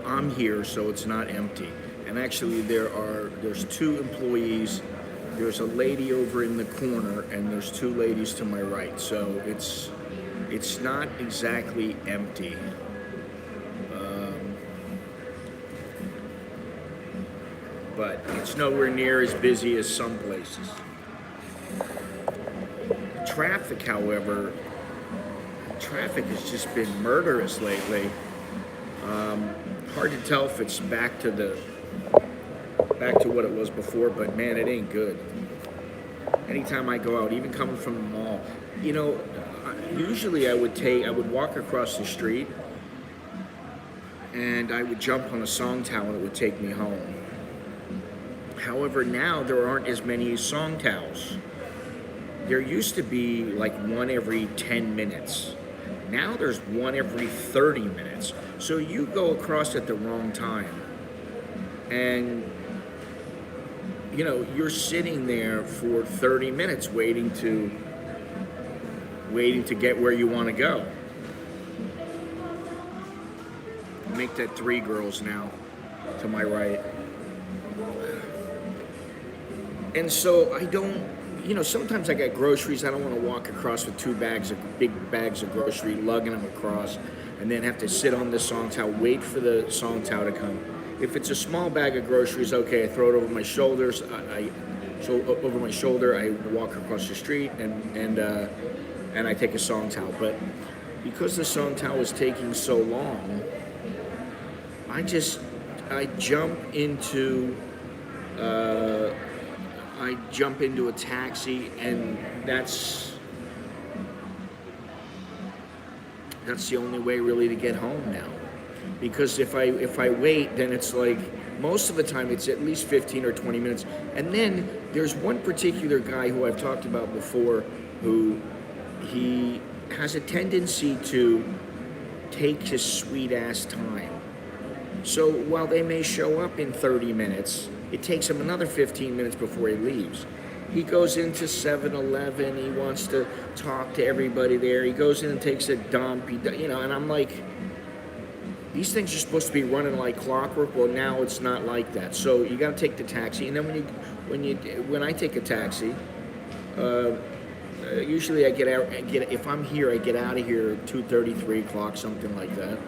I'm here, so it's not empty. And actually, there's two employees. There's a lady over in the corner, and there's two ladies to my right. So it's not exactly empty. But it's nowhere near as busy as some places. Traffic, however, traffic has just been murderous lately. Hard to tell if it's back to what it was before, but man, it ain't good. Anytime I go out, even coming from the mall, usually I would walk across the street and I would jump on a song towel and it would take me home. However, now there aren't as many song towels. There used to be like one every 10 minutes. Now there's one every 30 minutes. So you go across at the wrong time and you're sitting there for 30 minutes waiting to get where you want to go. Make that 3 girls now to my right. And so I don't, sometimes I got groceries. I don't want to walk across with big bags of grocery, lugging them across, and then have to sit on the song towel, wait for the song towel to come. If it's a small bag of groceries, okay, I throw it over my shoulders. Over my shoulder, I walk across the street and I take a song towel. But because the song towel is taking so long, I jump into a taxi, and that's the only way really to get home now. Because if I wait, then it's like most of the time it's at least 15 or 20 minutes. And then there's one particular guy who I've talked about before who he has a tendency to take his sweet ass time. So while they may show up in 30 minutes, it takes him another 15 minutes before he leaves. He goes into 7-Eleven, he wants to talk to everybody there, he goes in and takes a dump, and I'm like, these things are supposed to be running like clockwork. Well, now it's not like that. So you got to take the taxi, and then when I take a taxi, usually I get out. If I'm here, I get out of here at 2:30, 3 o'clock, something like that.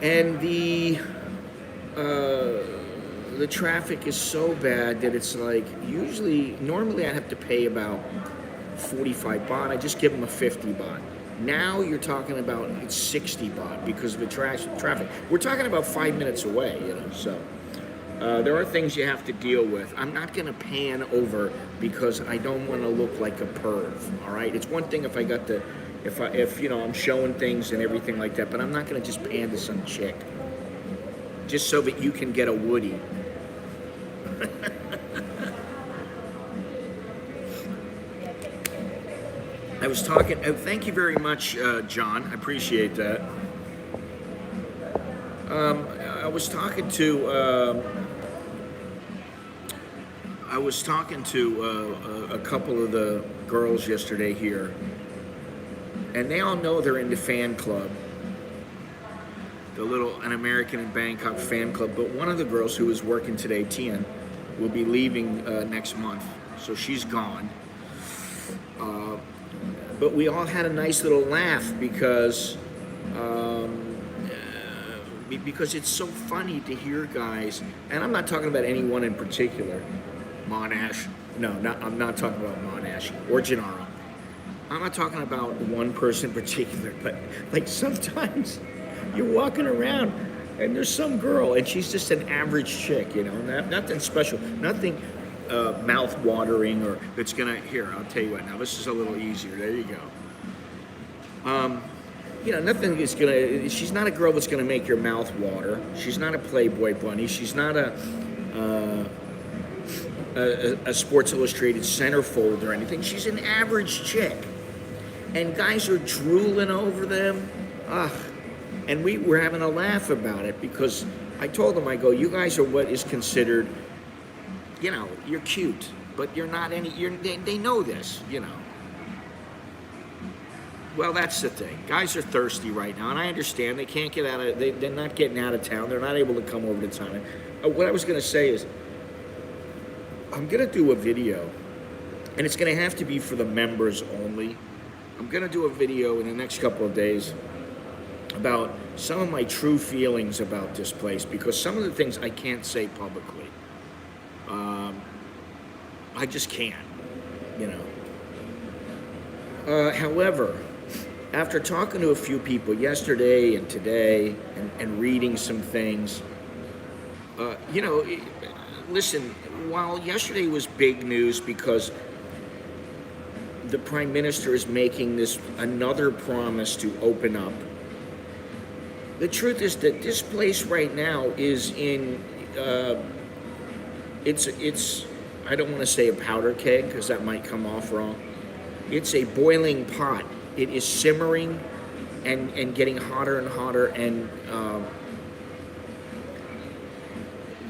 And the traffic is so bad that it's like normally I have to pay about 45 baht. I just give them a 50 baht. Now you're talking about it's 60 baht because of the traffic. We're talking about 5 minutes away, so there are things you have to deal with. I'm not going to pan over because I don't want to look like a perv, all right? It's one thing if I'm showing things and everything like that, but I'm not going to just pan to some chick just so that you can get a woody. I was talking. Thank you very much, John. I appreciate that. I was talking to a couple of the girls yesterday here, and they all know they're in the fan club, an American in Bangkok fan club. But one of the girls who was working today, Tian, will be leaving next month, so she's gone. But we all had a nice little laugh because it's so funny to hear guys, and I'm not talking about anyone in particular, Monash. No, I'm not talking about Monash or Gennaro. I'm not talking about one person in particular, but like sometimes you're walking around and there's some girl and she's just an average chick, nothing special, nothing mouth-watering or that's gonna, here, I'll tell you what, now this is a little easier, there you go. Nothing is gonna, she's not a girl that's gonna make your mouth water, she's not a Playboy bunny, she's not a Sports Illustrated centerfold or anything, she's an average chick. And guys are drooling over them, and we were having a laugh about it because I told them, I go, you guys are what is considered, you're cute, but you're not they know this, Well, that's the thing. Guys are thirsty right now, and I understand they can't get out of. They're not getting out of town. They're not able to come over to Thailand. What I was going to say is, I'm going to do a video, and it's going to have to be for the members only. I'm going to do a video in the next couple of days about some of my true feelings about this place, because some of the things I can't say publicly. I just can't, you know. However, after talking to a few people yesterday and today and reading some things, you know, listen, while yesterday was big news because the Prime Minister is making this another promise to open up, the truth is that this place right now is in, it's I don't want to say a powder keg because that might come off wrong. It's a boiling pot. It is simmering and getting hotter and hotter. And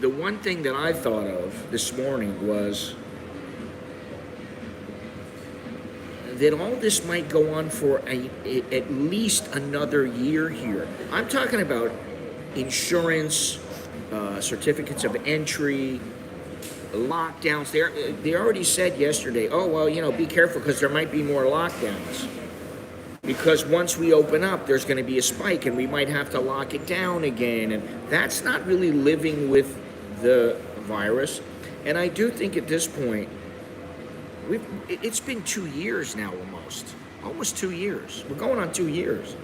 the one thing that I thought of this morning was that all this might go on for at least another year here. I'm talking about insurance, certificates of entry, lockdowns. They already said yesterday, oh, well, you know, be careful because there might be more lockdowns. Because once we open up, there's going to be a spike and we might have to lock it down again. And that's not really living with the virus. And I do think at this point, it's been 2 years now almost 2 years. We're going on 2 years.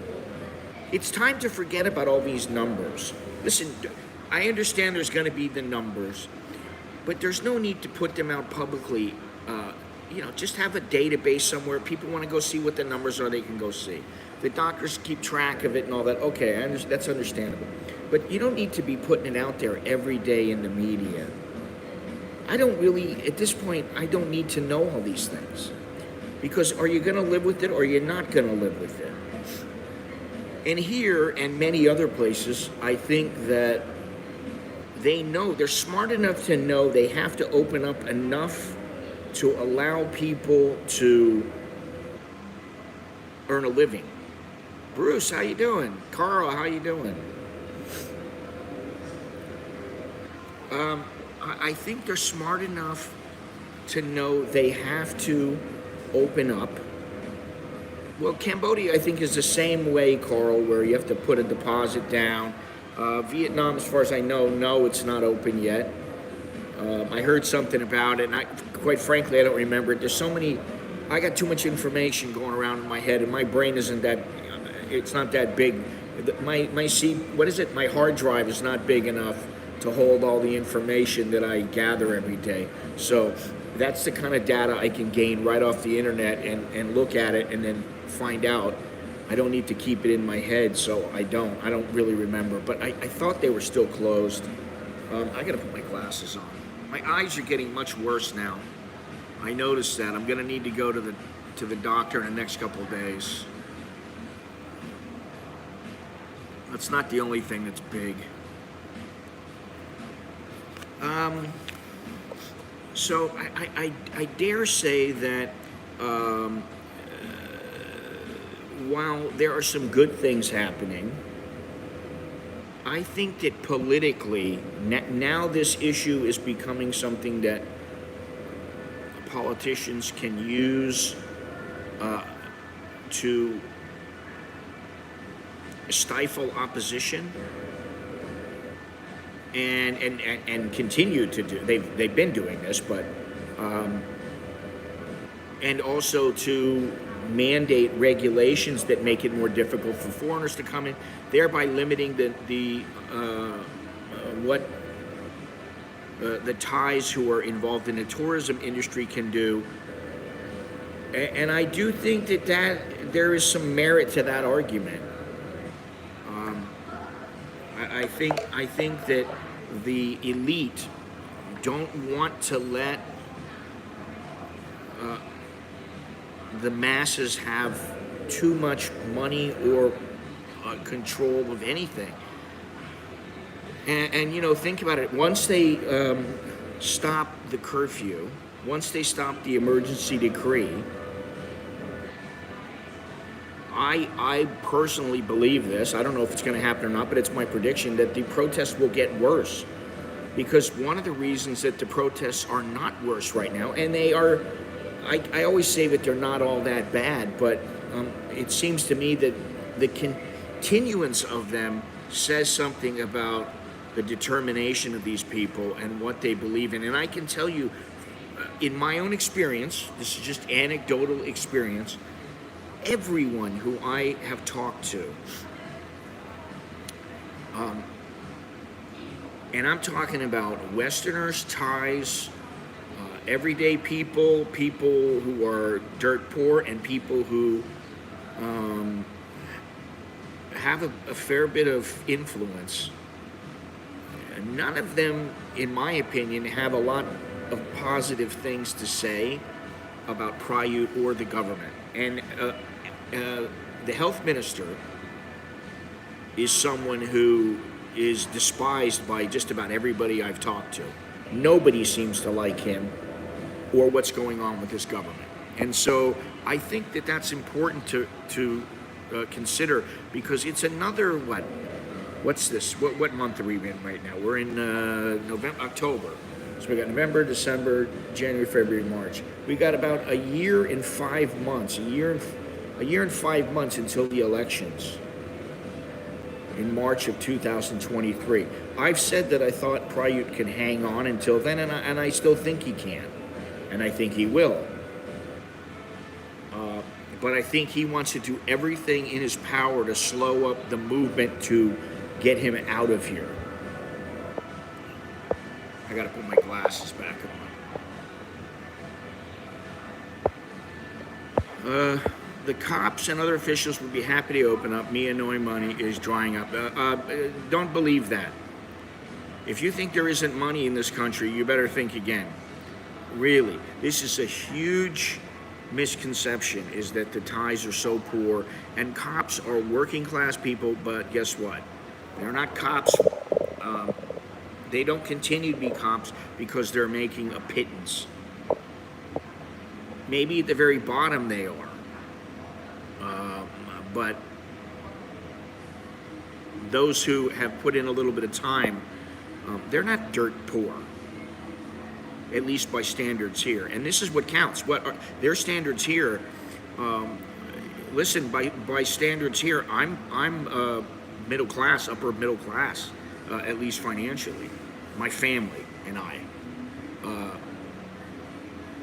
It's time to forget about all these numbers. Listen, I understand there's going to be the numbers, but there's no need to put them out publicly. You know, just have a database somewhere. People want to go see what the numbers are, they can go see. The doctors keep track of it and all that. Okay, that's understandable. But you don't need to be putting it out there every day in the media. I don't really, at this point, I don't need to know all these things. Because are you going to live with it or you're not going to live with it? And here and many other places, I think that they know, they're smart enough to know they have to open up enough to allow people to earn a living. Bruce, how you doing? Carl, how you doing? I think they're smart enough to know they have to open up. Well, Cambodia, I think, is the same way, Carl, where you have to put a deposit down. Vietnam, as far as I know, no, it's not open yet. I heard something about it, and quite frankly, I don't remember it. There's so many, I got too much information going around in my head, and my brain isn't that, it's not that big. My hard drive is not big enough to hold all the information that I gather every day. So that's the kind of data I can gain right off the internet and look at it and then find out. I don't need to keep it in my head, so I don't really remember. But I thought they were still closed. I gotta put my glasses on. My eyes are getting much worse now. I noticed that. I'm gonna need to go to the doctor in the next couple of days. That's not the only thing that's big. So I dare say that while there are some good things happening, I think that politically, now this issue is becoming something that politicians can use to stifle opposition and continue to do. They've been doing this, but and also to mandate regulations that make it more difficult for foreigners to come in, thereby limiting the Thais who are involved in the tourism industry can do. And I do think that there is some merit to that argument. I think that the elite don't want to let the masses have too much money or control of anything. And you know, think about it. Once they stop the curfew, once they stop the emergency decree, I personally believe this. I don't know if it's going to happen or not, but it's my prediction that the protests will get worse. Because one of the reasons that the protests are not worse right now, and they are, I always say that they're not all that bad, but it seems to me that the continuance of them says something about the determination of these people and what they believe in. And I can tell you, in my own experience, this is just anecdotal experience, everyone who I have talked to, and I'm talking about Westerners, Thais, everyday people, people who are dirt poor, and people who have a fair bit of influence. None of them, in my opinion, have a lot of positive things to say about Prayut or the government. And the health minister is someone who is despised by just about everybody I've talked to. Nobody seems to like him or what's going on with this government. And so I think that that's important to consider, because it's another, what's this? What month are we in right now? We're in November, October. So we got November, December, January, February, March. We got about a year and 5 months, a year and 5 months until the elections in March of 2023. I've said that I thought Prayut can hang on until then, and I still think he can, and I think he will. But I think he wants to do everything in his power to slow up the movement to get him out of here. I gotta put my glasses back on. The cops and other officials would be happy to open up. Mia knowing money is drying up. Don't believe that. If you think there isn't money in this country, you better think again. Really, this is a huge misconception, is that the Thais are so poor, and cops are working class people, but guess what? They're not cops. They don't continue to be cops because they're making a pittance. Maybe at the very bottom they are. But those who have put in a little bit of time, they're not dirt poor, at least by standards here. And this is what counts. What are their standards here? Listen, by standards here, I'm middle class, upper middle class, at least financially. My family and I.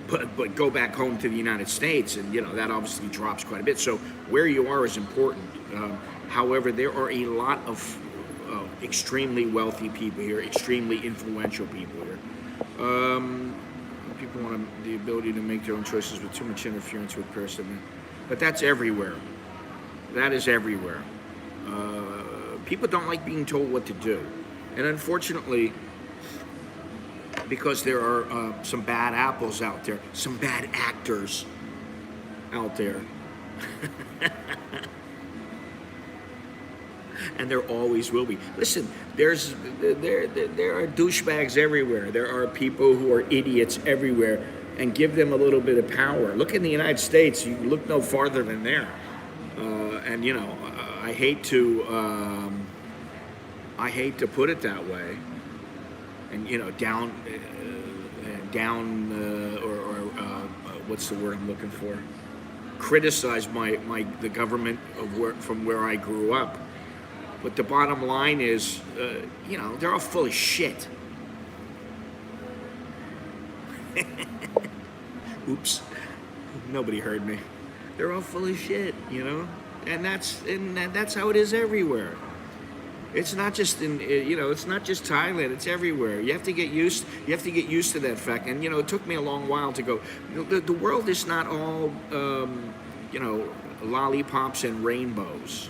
But go back home to the United States, and that obviously drops quite a bit. So where you are is important. However, there are a lot of extremely wealthy people here, extremely influential people here. People want the ability to make their own choices with too much interference with person. But that's everywhere. That is everywhere. People don't like being told what to do. And unfortunately, because there are some bad apples out there, some bad actors out there. And there always will be. Listen, there are douchebags everywhere. There are people who are idiots everywhere, and give them a little bit of power. Look in the United States, you look no farther than there. And I hate to put it that way. And what's the word I'm looking for? Criticize the government from where I grew up. But the bottom line is, they're all full of shit. Oops, nobody heard me. They're all full of shit, and that's how it is everywhere. It's not just it's not just Thailand. It's everywhere. You have to get used to that fact. And it took me a long while to go. The world is not all lollipops and rainbows.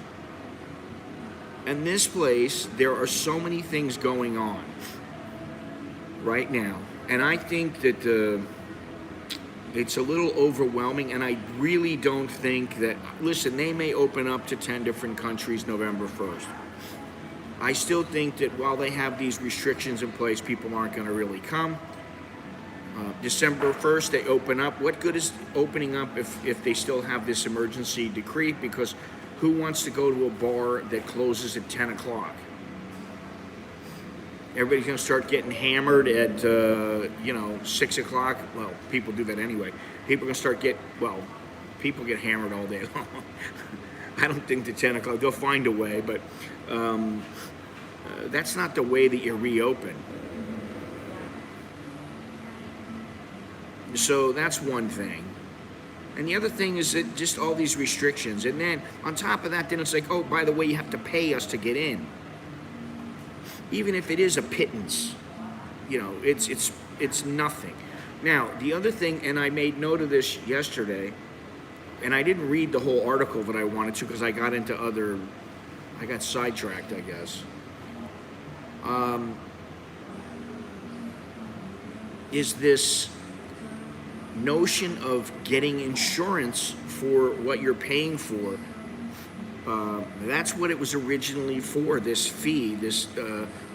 And this place, there are so many things going on right now, and I think that it's a little overwhelming. And I really don't think that. Listen, they may open up to 10 different countries November 1st. I still think that while they have these restrictions in place, people aren't going to really come. December 1st, they open up. What good is opening up if they still have this emergency decree? Because who wants to go to a bar that closes at 10 o'clock? Everybody's going to start getting hammered at, 6 o'clock. Well, people do that anyway. People get hammered all day long. I don't think to 10 o'clock. They'll find a way, but that's not the way that you reopen. So that's one thing. And the other thing is that just all these restrictions. And then on top of that, then it's like, oh, by the way, you have to pay us to get in. Even if it is a pittance, it's nothing. Now, the other thing, and I made note of this yesterday, and I didn't read the whole article that I wanted to because I got sidetracked, I guess. Is this notion of getting insurance for what you're paying for. That's what it was originally for, this fee, this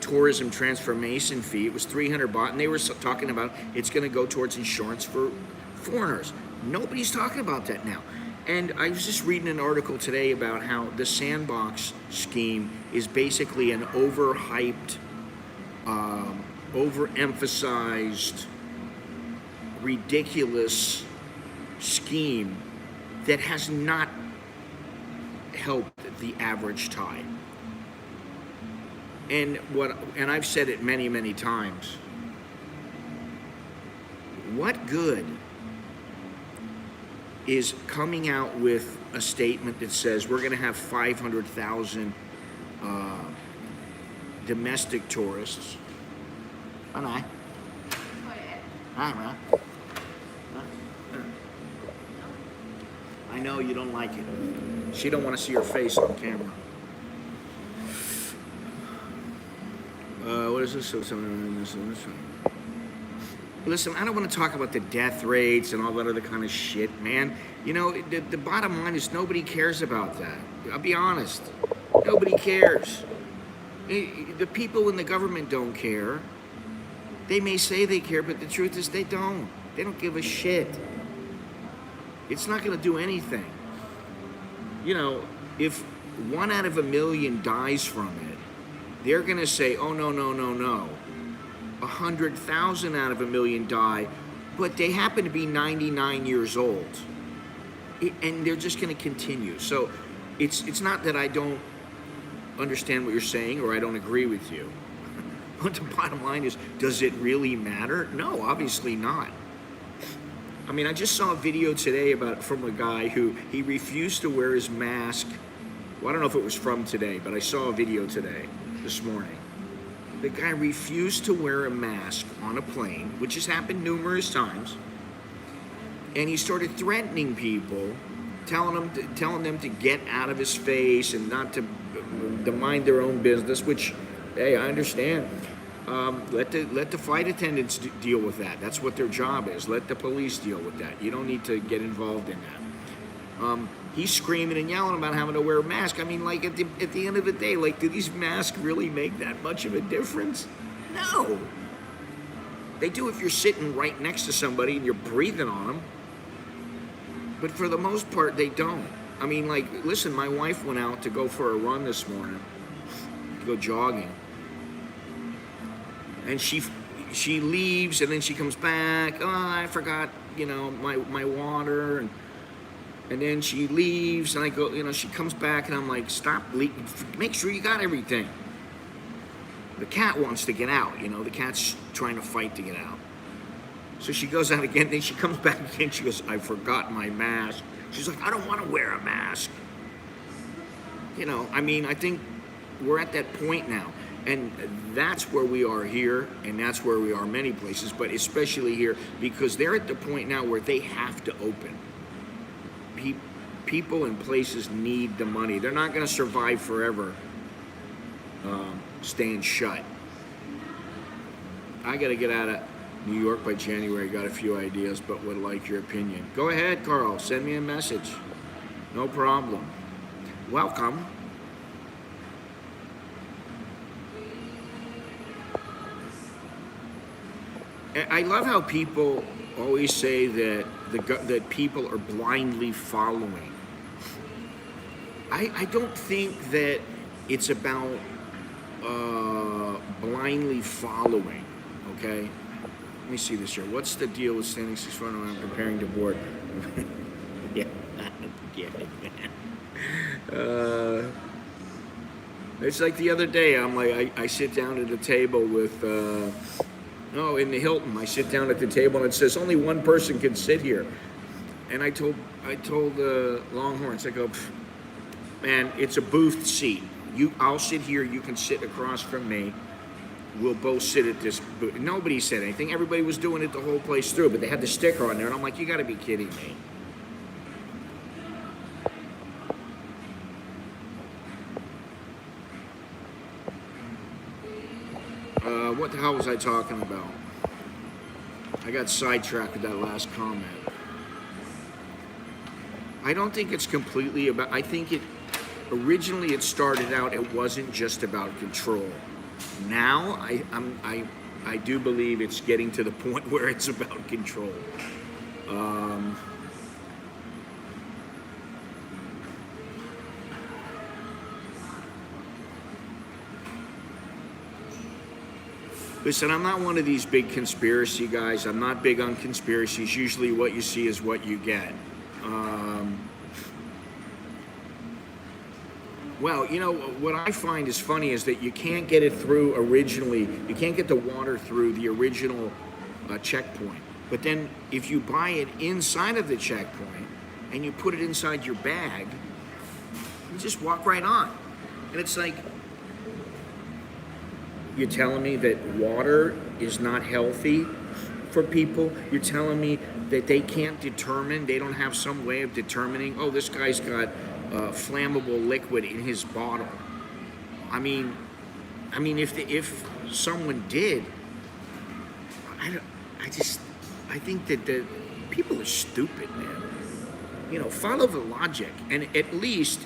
tourism transformation fee. It was 300 baht, and they were talking about it's going to go towards insurance for foreigners. Nobody's talking about that now. And I was just reading an article today about how the sandbox scheme is basically an overhyped, overemphasized, ridiculous scheme that has not helped the average Thai. And I've said it many, many times. What good is coming out with a statement that says we're going to have 500,000 domestic tourists? Hi, man. I know you don't like it. She don't want to see your face on camera. What is this? Listen, I don't want to talk about the death rates and all that other kind of shit, man. The bottom line is nobody cares about that. I'll be honest. Nobody cares. The people in the government don't care. They may say they care, but the truth is they don't. They don't give a shit. It's not going to do anything. If 1 out of a million dies from it, they're going to say, oh, no. 100,000 out of a million die, but they happen to be 99 years old. And they're just going to continue. So it's not that I don't understand what you're saying or I don't agree with you. But the bottom line is, does it really matter? No, obviously not. I mean, I just saw a video today from a guy who he refused to wear his mask. Well, I don't know if it was from today, but I saw a video this morning. The guy refused to wear a mask on a plane, which has happened numerous times. And he started threatening people, telling them to get out of his face and not to mind their own business, which, hey, I understand. Let the flight attendants deal with that. That's what their job is. Let the police deal with that. You don't need to get involved in that. He's screaming and yelling about having to wear a mask. I mean, like at the end of the day, like, do these masks really make that much of a difference? No. They do if you're sitting right next to somebody and you're breathing on them. But for the most part, they don't. I mean, like, listen, my wife went out to go for a run this morning, to go jogging. And she leaves, and then she comes back. Oh, I forgot, my water. And then she leaves, and I go, she comes back, and I'm like, stop, make sure you got everything. The cat wants to get out, the cat's trying to fight to get out. So she goes out again, then she comes back again, she goes, I forgot my mask. She's like, I don't want to wear a mask. I mean, I think we're at that point now. And that's where we are here, and that's where we are many places, but especially here, because they're at the point now where they have to open. People and places need the money. They're not going to survive forever staying shut. I got to get out of New York by January. Got a few ideas, but would like your opinion. Go ahead, Carl. Send me a message. No problem. Welcome. I love how people always say that that people are blindly following. I don't think that it's about blindly following. Okay, let me see this here. What's the deal with standing 6 foot when I'm preparing to board? Yeah, get it, man. It's like the other day. I'm like, I sit down at a table with. No, in the Hilton, I sit down at the table and it says only one person can sit here. And I told Longhorns, I go, man, it's a booth seat. I'll sit here. You can sit across from me. We'll both sit at this booth. Nobody said anything. Everybody was doing it the whole place through, but they had the sticker on there, and I'm like, you got to be kidding me. What the hell was I talking about? I got sidetracked with that last comment. I don't think it's completely about, I think originally it started out, it wasn't just about control. Now, I do believe it's getting to the point where it's about control. Listen, I'm not one of these big conspiracy guys. I'm not big on conspiracies. Usually what you see is what you get. Well, you know, what I find is funny is that you can't get it through originally. You can't get the water through the original checkpoint. But then if you buy it inside of the checkpoint and you put it inside your bag, you just walk right on. And it's like, you're telling me that water is not healthy for people? You're telling me that they can't determine, they don't have some way of determining, oh, this guy's got flammable liquid in his bottle. I mean, if someone did, I think that the people are stupid, man. You know, follow the logic, and at least,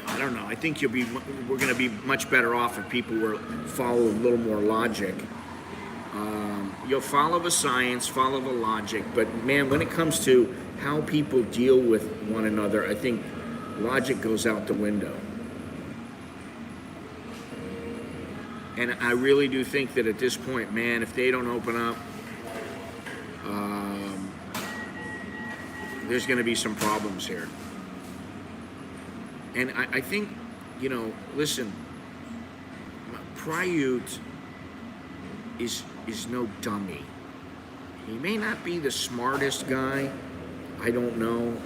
I don't know. I think we're going to be much better off if people were follow a little more logic. You'll follow the science, follow the logic, but man, when it comes to how people deal with one another, I think logic goes out the window. And I really do think that at this point, man, if they don't open up, there's going to be some problems here. And I think, you know, listen, Prayut is no dummy. He may not be the smartest guy, I don't know,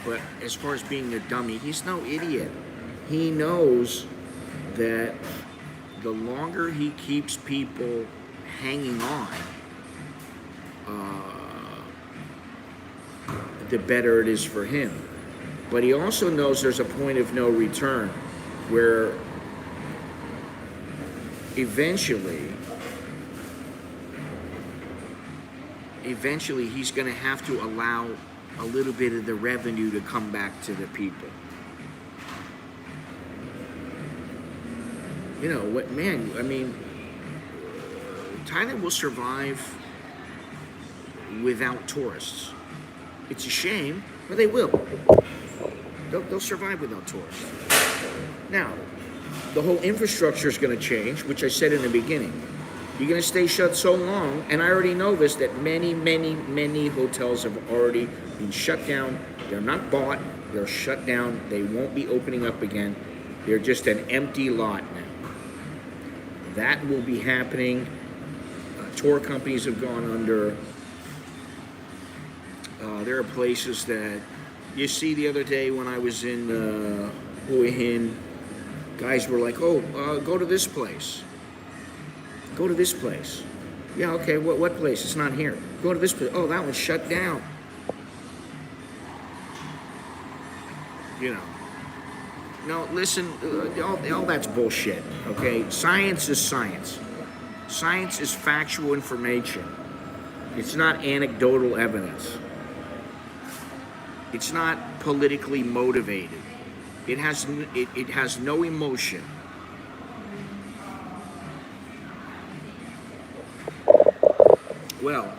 but as far as being a dummy, he's no idiot. He knows that the longer he keeps people hanging on, the better it is for him. But he also knows there's a point of no return where eventually he's going to have to allow a little bit of the revenue to come back to the people. You know what, man, I mean, Thailand will survive without tourists. It's a shame, but they will. They'll survive without tourists. Now, the whole infrastructure is going to change, which I said in the beginning. You're going to stay shut so long, and I already know this, that many hotels have already been shut down. They're not bought. They're shut down. They won't be opening up again. They're just an empty lot now. That will be happening. Tour companies have gone under. There are places that you see the other day when I was in Hue Hin, guys were like, oh, go to this place. Go to this place. Yeah, okay, what place? It's not here. Go to this place. Oh, that one's shut down. You know. No, listen, all that's bullshit, okay? Science is science. Science is factual information. It's not anecdotal evidence. It's not politically motivated. It has no emotion. Well,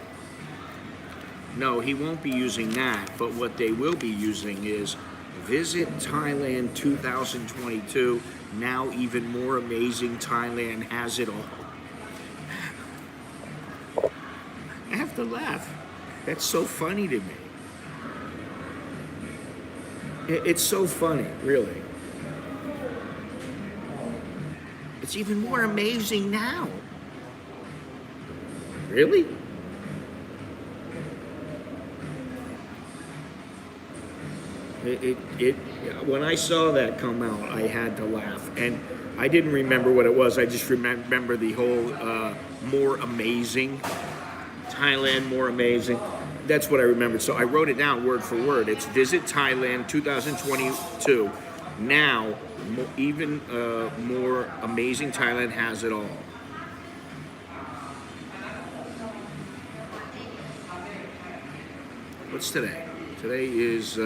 no, he won't be using that, but what they will be using is Visit Thailand 2022. Now even more amazing, Thailand has it all. I have to laugh. That's so funny to me. It's so funny, really. It's even more amazing now. Really? When I saw that come out, I had to laugh, and I didn't remember what it was. I just remember the whole more amazing, Thailand more amazing. That's what I remembered. So I wrote it down word for word. It's Visit Thailand 2022. Now, even more amazing, Thailand has it all. What's today? Today is,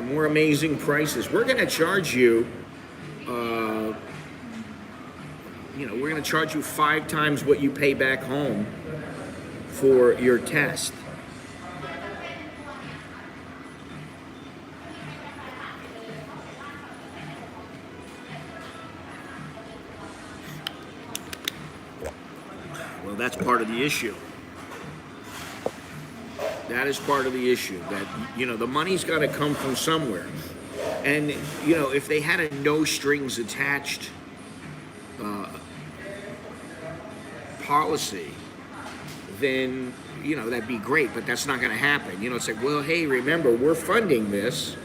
more amazing prices. We're going to charge you, we're going to charge you 5 times what you pay back home for your test. Well, that's part of the issue. That is part of the issue, that, the money's got to come from somewhere. And, if they had a no strings attached policy, then, that'd be great, but that's not going to happen. It's like, well, hey, remember, we're funding this.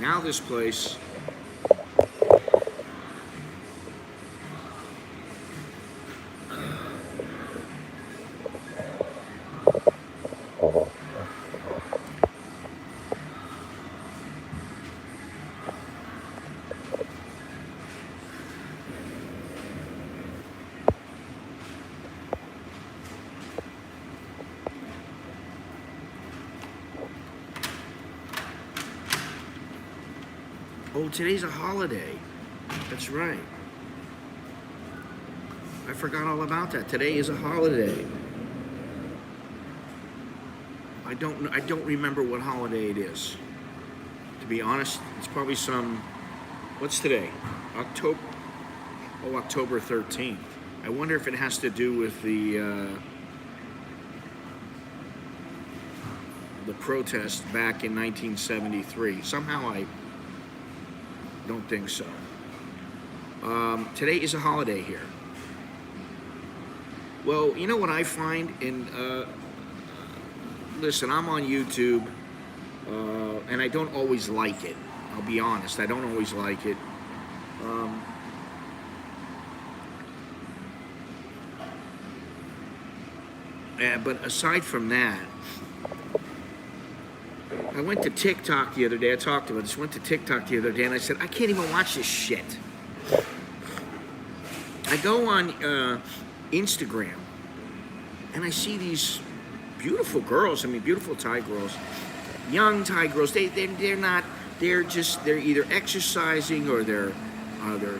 Now this place... Oh, today's a holiday. That's right. I forgot all about that. Today is a holiday. I don't remember what holiday it is. To be honest, it's probably some... What's today? October 13th. I wonder if it has to do with the protest back in 1973. Somehow I don't think so. Today is a holiday here. Well, you know what I find in... listen, I'm on YouTube, and I don't always like it. I'll be honest, I don't always like it. But aside from that, I went to TikTok the other day. I talked about this. Went to TikTok the other day, and I said, I can't even watch this shit. I go on Instagram, and I see these beautiful girls. I mean, beautiful Thai girls, young Thai girls. They're not. They're either exercising or they're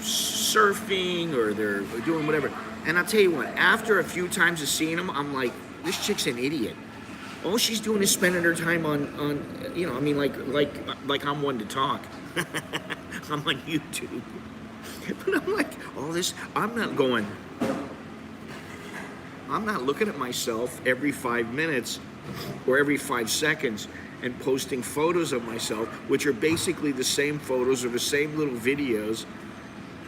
surfing or they're doing whatever. And I'll tell you what. After a few times of seeing them, I'm like, this chick's an idiot. All she's doing is spending her time on like I'm one to talk. I'm on YouTube. But I'm like, all this, I'm not looking at myself every 5 minutes or every 5 seconds and posting photos of myself, which are basically the same photos or the same little videos.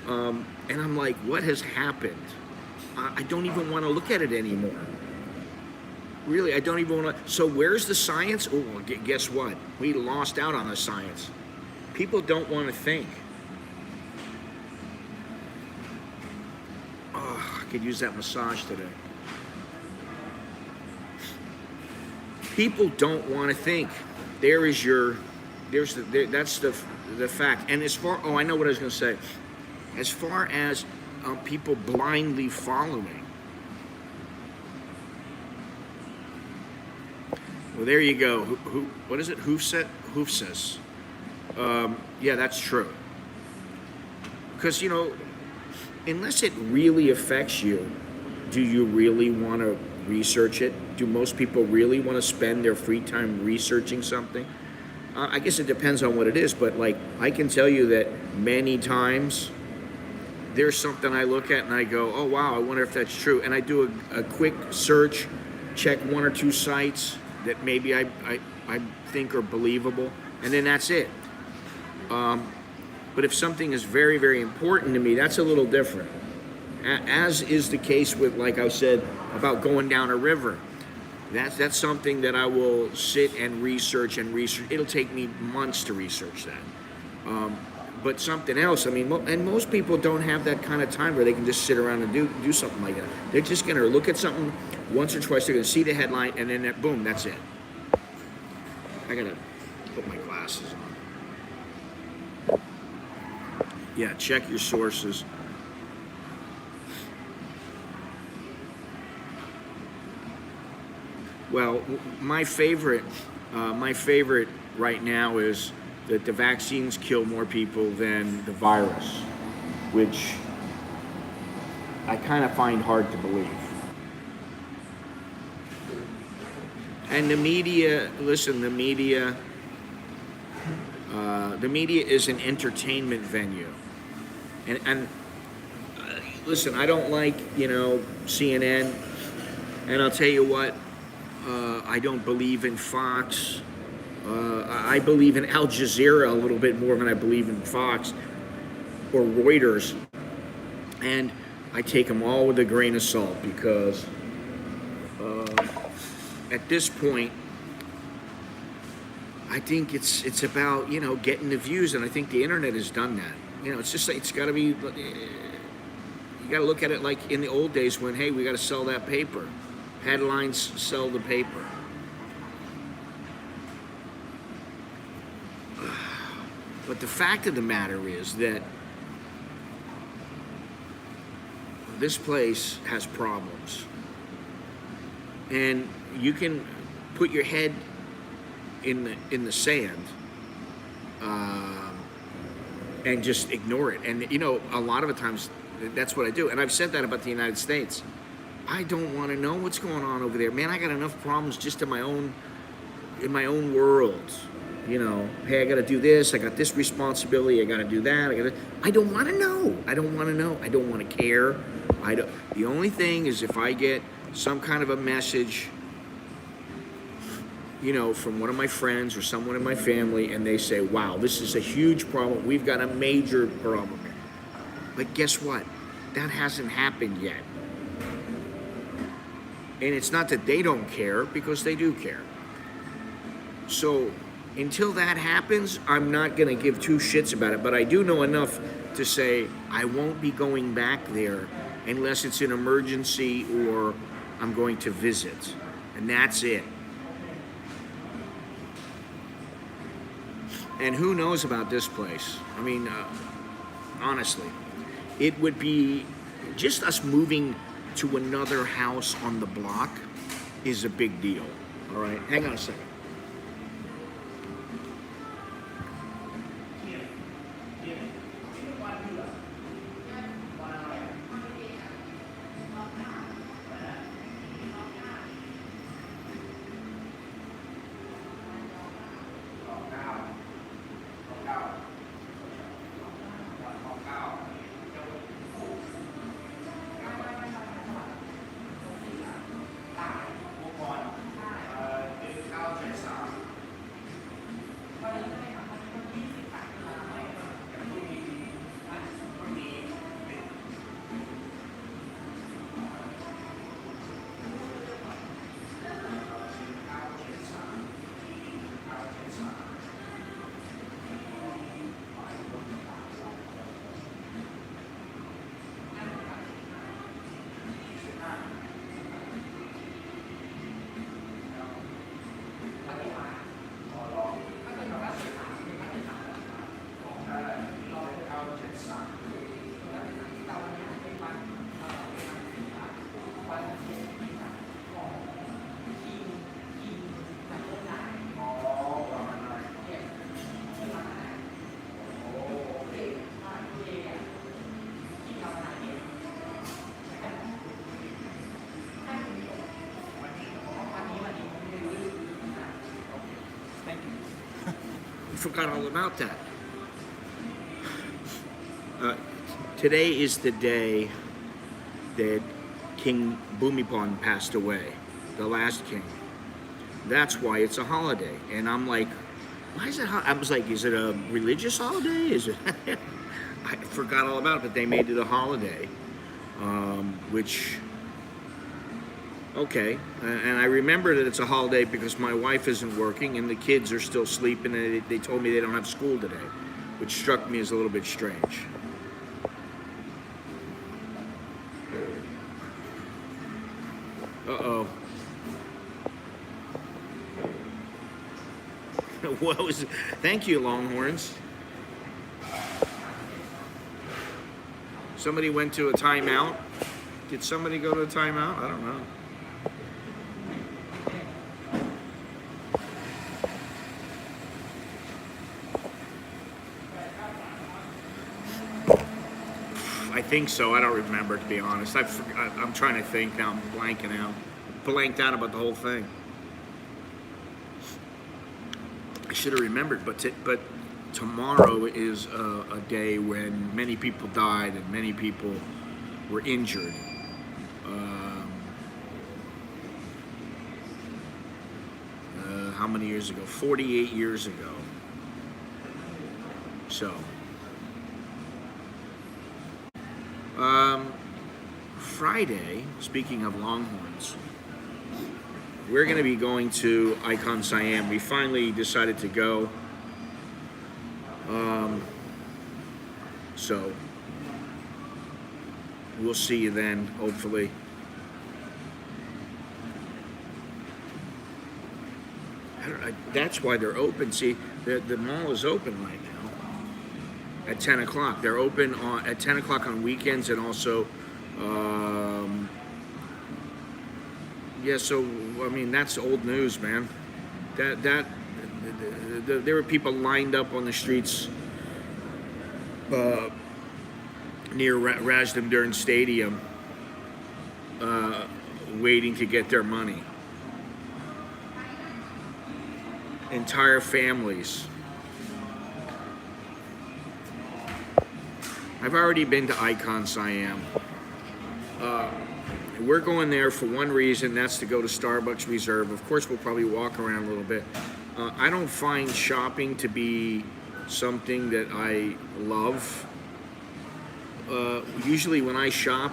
And I'm like, what has happened? I don't even want to look at it anymore. Really, I don't even want to. So where's the science? Oh, well, guess what? We lost out on the science. People don't want to think. Oh, I could use that massage today. People don't want to think. That's the fact. And I know what I was going to say. As far as people blindly following. Well, there you go. What is it? Hoofses. Yeah, that's true. Because, unless it really affects you, do you really want to research it? Do most people really want to spend their free time researching something? I guess it depends on what it is, but like I can tell you that many times there's something I look at and I go, oh wow, I wonder if that's true. And I do a quick search, check one or two sites that maybe I think are believable, and then that's it. But if something is very, very important to me, that's a little different. As is the case with, like I said, about going down a river. That's something that I will sit and research and research. It'll take me months to research that. But something else, I mean, and most people don't have that kind of time where they can just sit around and do something like that. They're just going to look at something once or twice. They're going to see the headline, and then boom, that's it. I got to put my glasses on. Yeah, check your sources. Well, my favorite right now is that the vaccines kill more people than the virus, which I kind of find hard to believe. And the media, listen, the media is an entertainment venue. And listen, I don't like, CNN, and I'll tell you what, I don't believe in Fox. I believe in Al Jazeera a little bit more than I believe in Fox or Reuters. And I take them all with a grain of salt because at this point, I think it's about, getting the views, and I think the internet has done that. It's just like, it's got to be, you got to look at it like in the old days when, hey, we got to sell that paper. Headlines sell the paper. But the fact of the matter is that this place has problems. And you can put your head in the sand and just ignore it. And, a lot of the times that's what I do. And I've said that about the United States. I don't want to know what's going on over there. Man, I got enough problems just in my own world. Hey, I got to do this. I got this responsibility. I got to do that. I don't want to know. I don't want to know. I don't want to care. The only thing is if I get some kind of a message, from one of my friends or someone in my family, and they say, wow, this is a huge problem. We've got a major problem. But guess what? That hasn't happened yet. And it's not that they don't care, because they do care. So until that happens, I'm not going to give two shits about it. But I do know enough to say I won't be going back there unless it's an emergency or I'm going to visit. And that's it. And who knows about this place? I mean, honestly, it would be just us moving to another house on the block is a big deal. All right, hang on a second. forgot all about that. Today is the day that King Bhumibol passed away, the last king. That's why it's a holiday. And I'm like, why is it? I was like, is it a religious holiday? Is it? I forgot all about it, but they made it a holiday, which. Okay, and I remember that it's a holiday because my wife isn't working and the kids are still sleeping, and they told me they don't have school today, which struck me as a little bit strange. Uh-oh. What was it? Thank you, Longhorns. Somebody went to a timeout. Did somebody go to a timeout? I don't know. I think so. I don't remember, to be honest. I'm trying to think now. I'm blanking out. Blanked out about the whole thing. I should have remembered, but tomorrow is a day when many people died and many people were injured. How many years ago? 48 years ago. So. Friday, speaking of Longhorns, we're going to be going to Icon Siam. We finally decided to go. So we'll see you then, hopefully. That's why they're open. See, the mall is open right now at 10 o'clock. They're open at 10 o'clock on weekends, and also, yeah, so, I mean, that's old news, man. There were people lined up on the streets near Rajdamdurn Stadium waiting to get their money. Entire families. I've already been to Icon Siam. We're going there for one reason, that's to go to Starbucks Reserve. Of course, we'll probably walk around a little bit. I don't find shopping to be something that I love. Usually when I shop,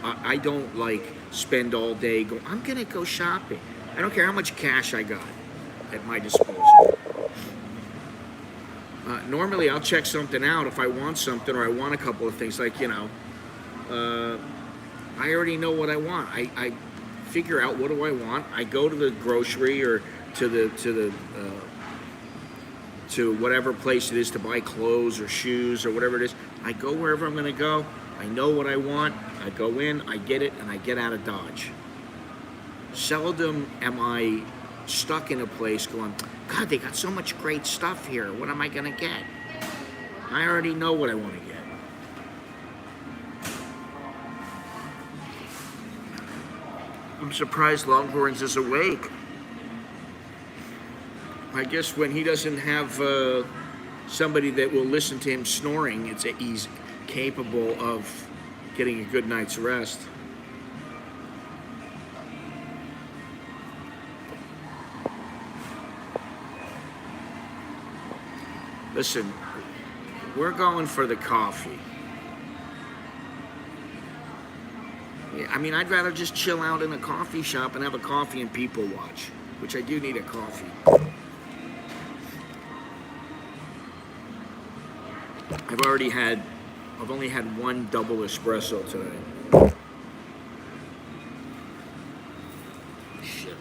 I don't like spend all day going, I'm gonna go shopping. I don't care how much cash I got at my disposal. Normally I'll check something out if I want something or I want a couple of things, like, I already know what I want. I figure out what do I want. I go to the grocery or to whatever place it is to buy clothes or shoes or whatever it is. I go wherever I'm gonna go. I know what I want. I go in, I get it, and I get out of Dodge. Seldom am I stuck in a place going, God, they got so much great stuff here. What am I gonna get? I already know what I want to get. I'm surprised Longhorns is awake. I guess when he doesn't have somebody that will listen to him snoring, he's capable of getting a good night's rest. Listen, we're going for the coffee. I mean, I'd rather just chill out in a coffee shop and have a coffee and people watch, which I do need a coffee. I've only had one double espresso today. Shit.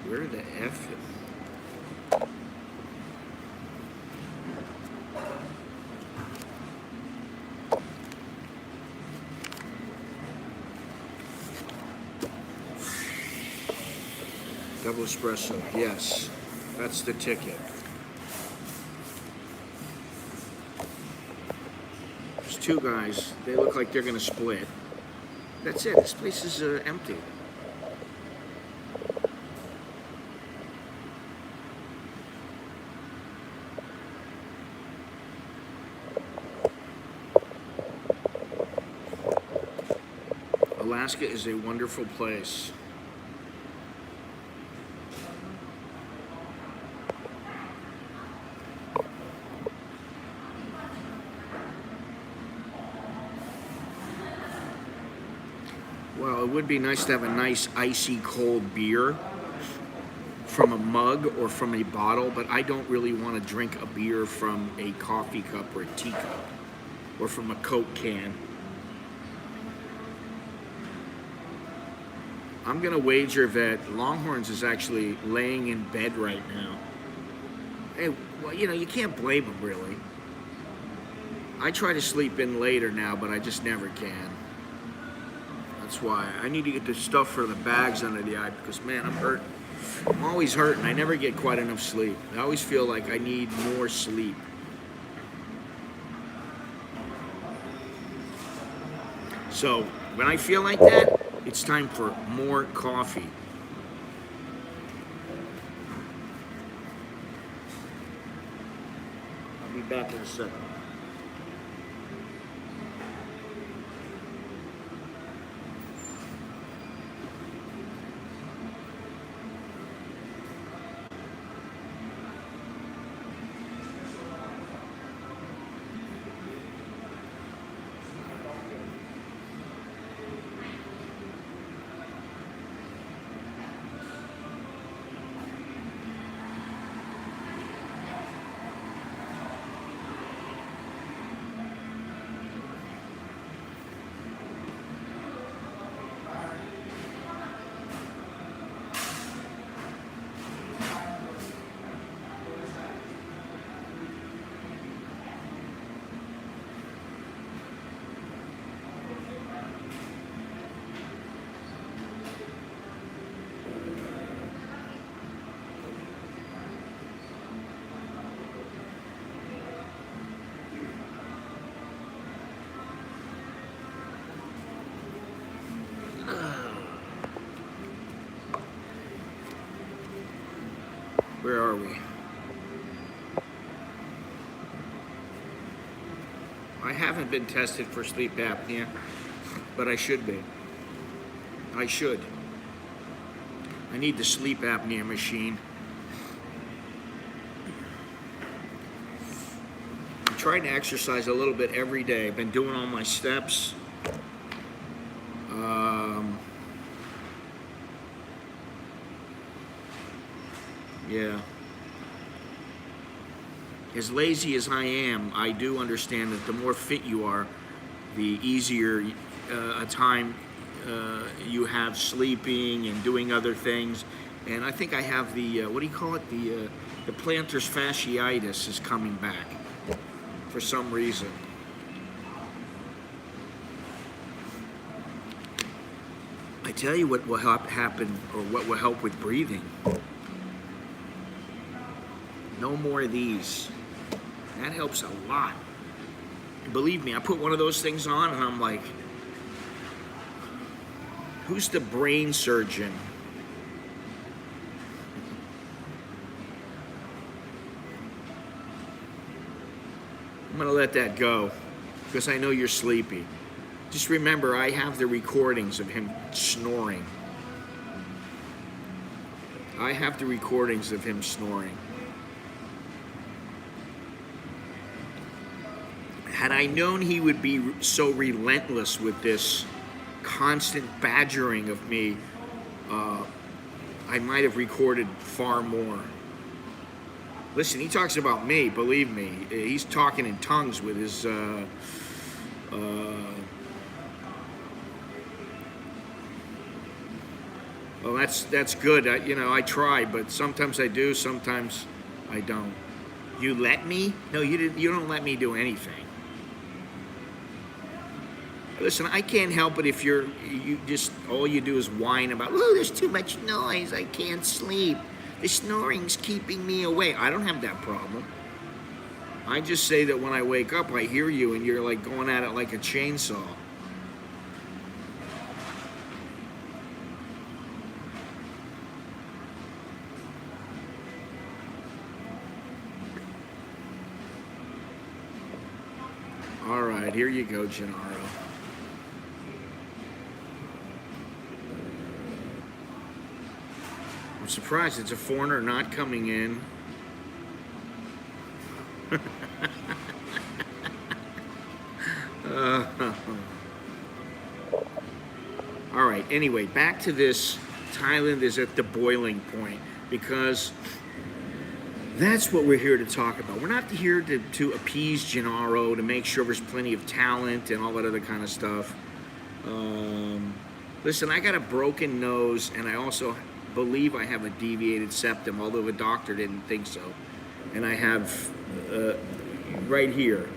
Where the F is? Double espresso, yes. That's the ticket. There's two guys. They look like they're gonna split. That's it. This place is empty. Alaska is a wonderful place. Well, it would be nice to have a nice icy cold beer from a mug or from a bottle, but I don't really want to drink a beer from a coffee cup or a teacup or from a Coke can. I'm gonna wager that Longhorns is actually laying in bed right now. Hey, well, you know, you can't blame them really. I try to sleep in later now, but I just never can. That's why I need to get the stuff for the bags under the eye because, man, I'm hurt. I'm always hurting. I never get quite enough sleep. I always feel like I need more sleep. So when I feel like that, it's time for more coffee. I'll be back in a second. Where are we? I haven't been tested for sleep apnea, but I should be. I should. I need the sleep apnea machine. I'm trying to exercise a little bit every day. I've been doing all my steps. Yeah. As lazy as I am, I do understand that the more fit you are, the easier a time you have sleeping and doing other things. And I think I have the, what do you call it? The plantar fasciitis is coming back for some reason. I tell you what will happen, or what will help with breathing. No more of these. That helps a lot. Believe me, I put one of those things on and I'm like, who's the brain surgeon? I'm gonna let that go because I know you're sleepy. Just remember, I have the recordings of him snoring. I have the recordings of him snoring. Had I known he would be so relentless with this constant badgering of me, I might have recorded far more. Listen, he talks about me, believe me. He's talking in tongues with his, well, that's good. I try, but sometimes I do, sometimes I don't. You let me? No, you didn't. You don't let me do anything. Listen, I can't help it if you just, all you do is whine about, oh, there's too much noise, I can't sleep. The snoring's keeping me awake. I don't have that problem. I just say that when I wake up, I hear you and you're like going at it like a chainsaw. right, here you go, Gennaro. I'm surprised it's a foreigner not coming in. All right, anyway, back to this. Thailand is at the boiling point because that's what we're here to talk about. We're not here to appease Gennaro, to make sure there's plenty of talent and all that other kind of stuff. Listen, I got a broken nose, and I also believe I have a deviated septum, although the doctor didn't think so. And I have right here.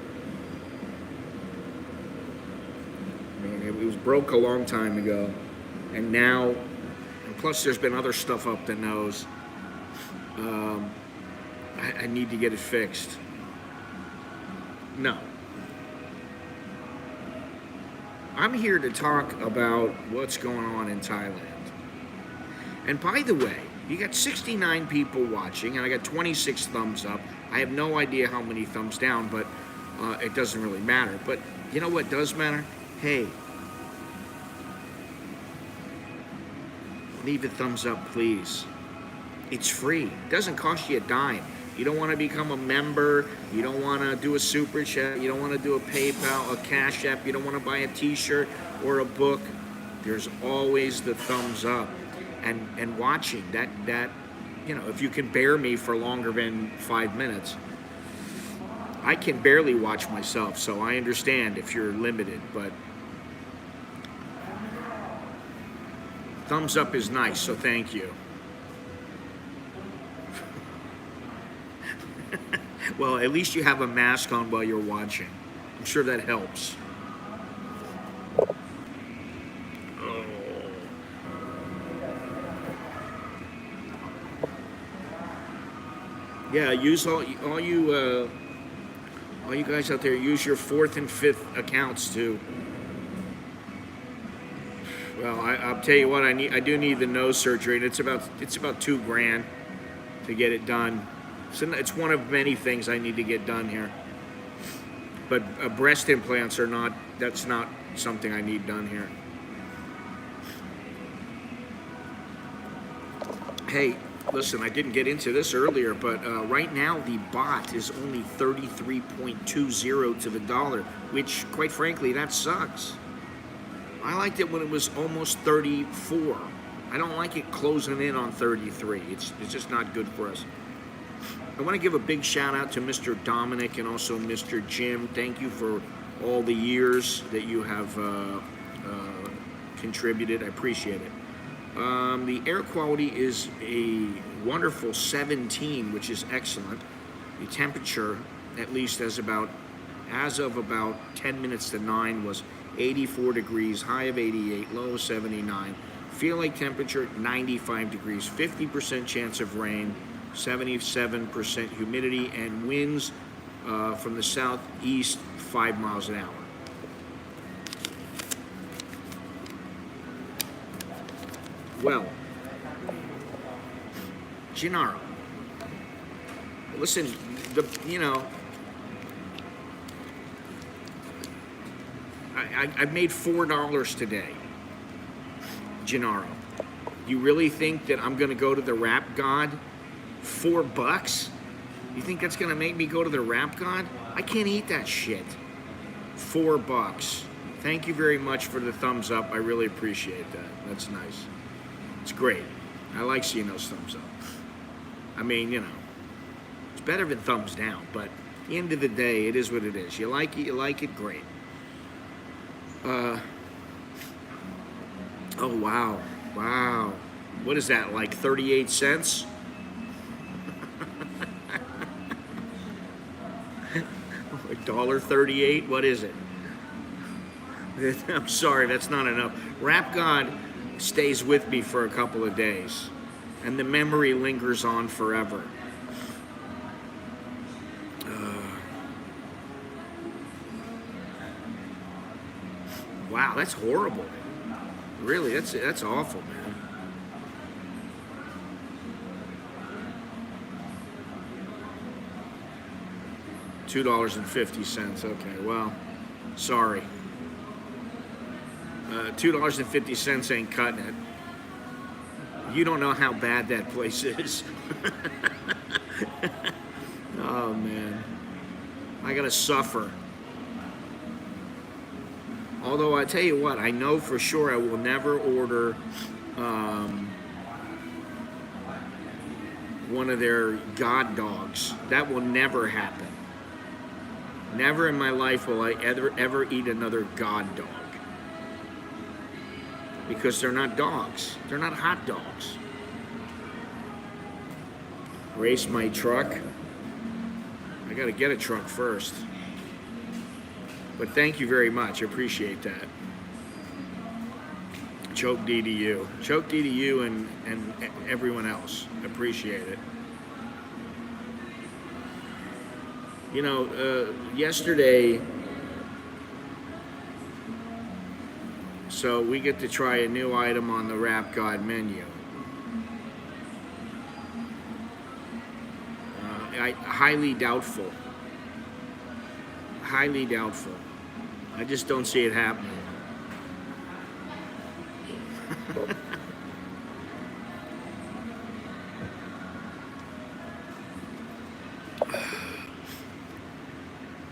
It was broke a long time ago, and now, and plus there's been other stuff up the nose. I need to get it fixed. No. I'm here to talk about what's going on in Thailand. And by the way, you got 69 people watching, and I got 26 thumbs up. I have no idea how many thumbs down, but it doesn't really matter. But you know what does matter? Hey, leave a thumbs up, please. It's free. It doesn't cost you a dime. You don't want to become a member. You don't want to do a super chat. You don't want to do a PayPal, a CASHAPP. You don't want to buy a T-shirt or a book. There's always the thumbs up and watching. That you know, if you can bear me for longer than 5 minutes. I can barely watch myself, so I understand if you're limited, but thumbs up is nice, so thank you. Well, at least you have a mask on while you're watching. I'm sure that helps. Oh. Yeah, use all you guys out there. Use your 4th and 5th accounts too. Well, I'll tell you what. I do need the nose surgery, and it's about $2,000 to get it done. So it's one of many things I need to get done here. But breast implants are not. That's not something I need done here. Hey, listen, I didn't get into this earlier, but right now the baht is only 33.20 to the dollar, which, quite frankly, that sucks. I liked it when it was almost 34. I don't like it closing in on 33. It's just not good for us. I want to give a big shout out to Mr. Dominic and also Mr. Jim. Thank you for all the years that you have contributed. I appreciate it. The air quality is a wonderful 17, which is excellent. The temperature, at least as of about 10 minutes to 9, was 84 degrees, high of 88, low of 79. Feel like temperature, 95 degrees, 50% chance of rain, 77% humidity, and winds from the southeast 5 miles an hour. Well, Gennaro, listen, I made $4 today, Gennaro. You really think that I'm going to go to the rap god? $4? You think that's going to make me go to the rap god? I can't eat that shit. $4. Thank you very much for the thumbs up. I really appreciate that. That's nice. It's great. I like seeing those thumbs up. I mean, it's better than thumbs down, but at the end of the day, it is what it is. You like it, great. Oh, wow. What is that, like 38 cents? $1.38? What is it? I'm sorry, that's not enough. Rap God stays with me for a couple of days, and the memory lingers on forever. Wow, that's horrible. Really, that's awful, man. $2.50. Okay, well, Sorry. $2.50 ain't cutting it. You don't know how bad that place is. Oh man, I gotta suffer. Although I tell you what, I know for sure I will never order one of their god dogs. That will never happen. Never in my life will I ever eat another god dog. Because they're not dogs. They're not hot dogs. Race my truck. I gotta get a truck first. But thank you very much. I appreciate that. Choke D to you. Choke D to you and everyone else. Appreciate it. You know, yesterday, so we get to try a new item on the Rap God menu. Highly doubtful. Highly doubtful. I just don't see it happening.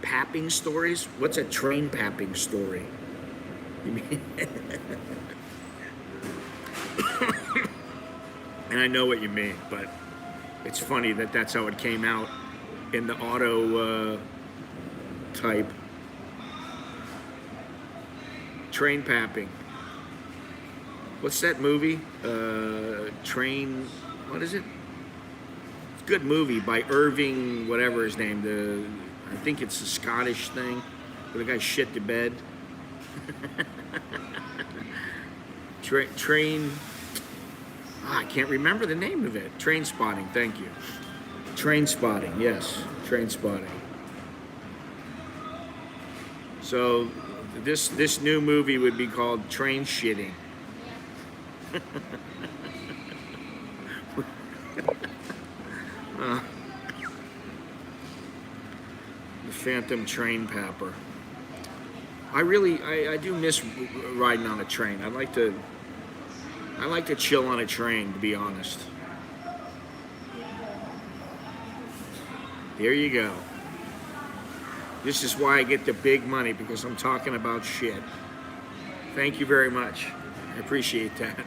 Papping stories? What's a train papping story? You mean? And I know what you mean, but it's funny that that's how it came out in the auto type. Train papping. What's that movie? Train, what is it? It's a good movie by Irving, whatever his name. I think it's a Scottish thing where the guy shit the bed. Train. I can't remember the name of it. Train Spotting. Thank you. Train Spotting. Yes, Train Spotting. So this new movie would be called Train Shitting. The Phantom Train Papper. I do miss riding on a train. I like to chill on a train, to be honest. There you go. This is why I get the big money, because I'm talking about shit. Thank you very much. I appreciate that.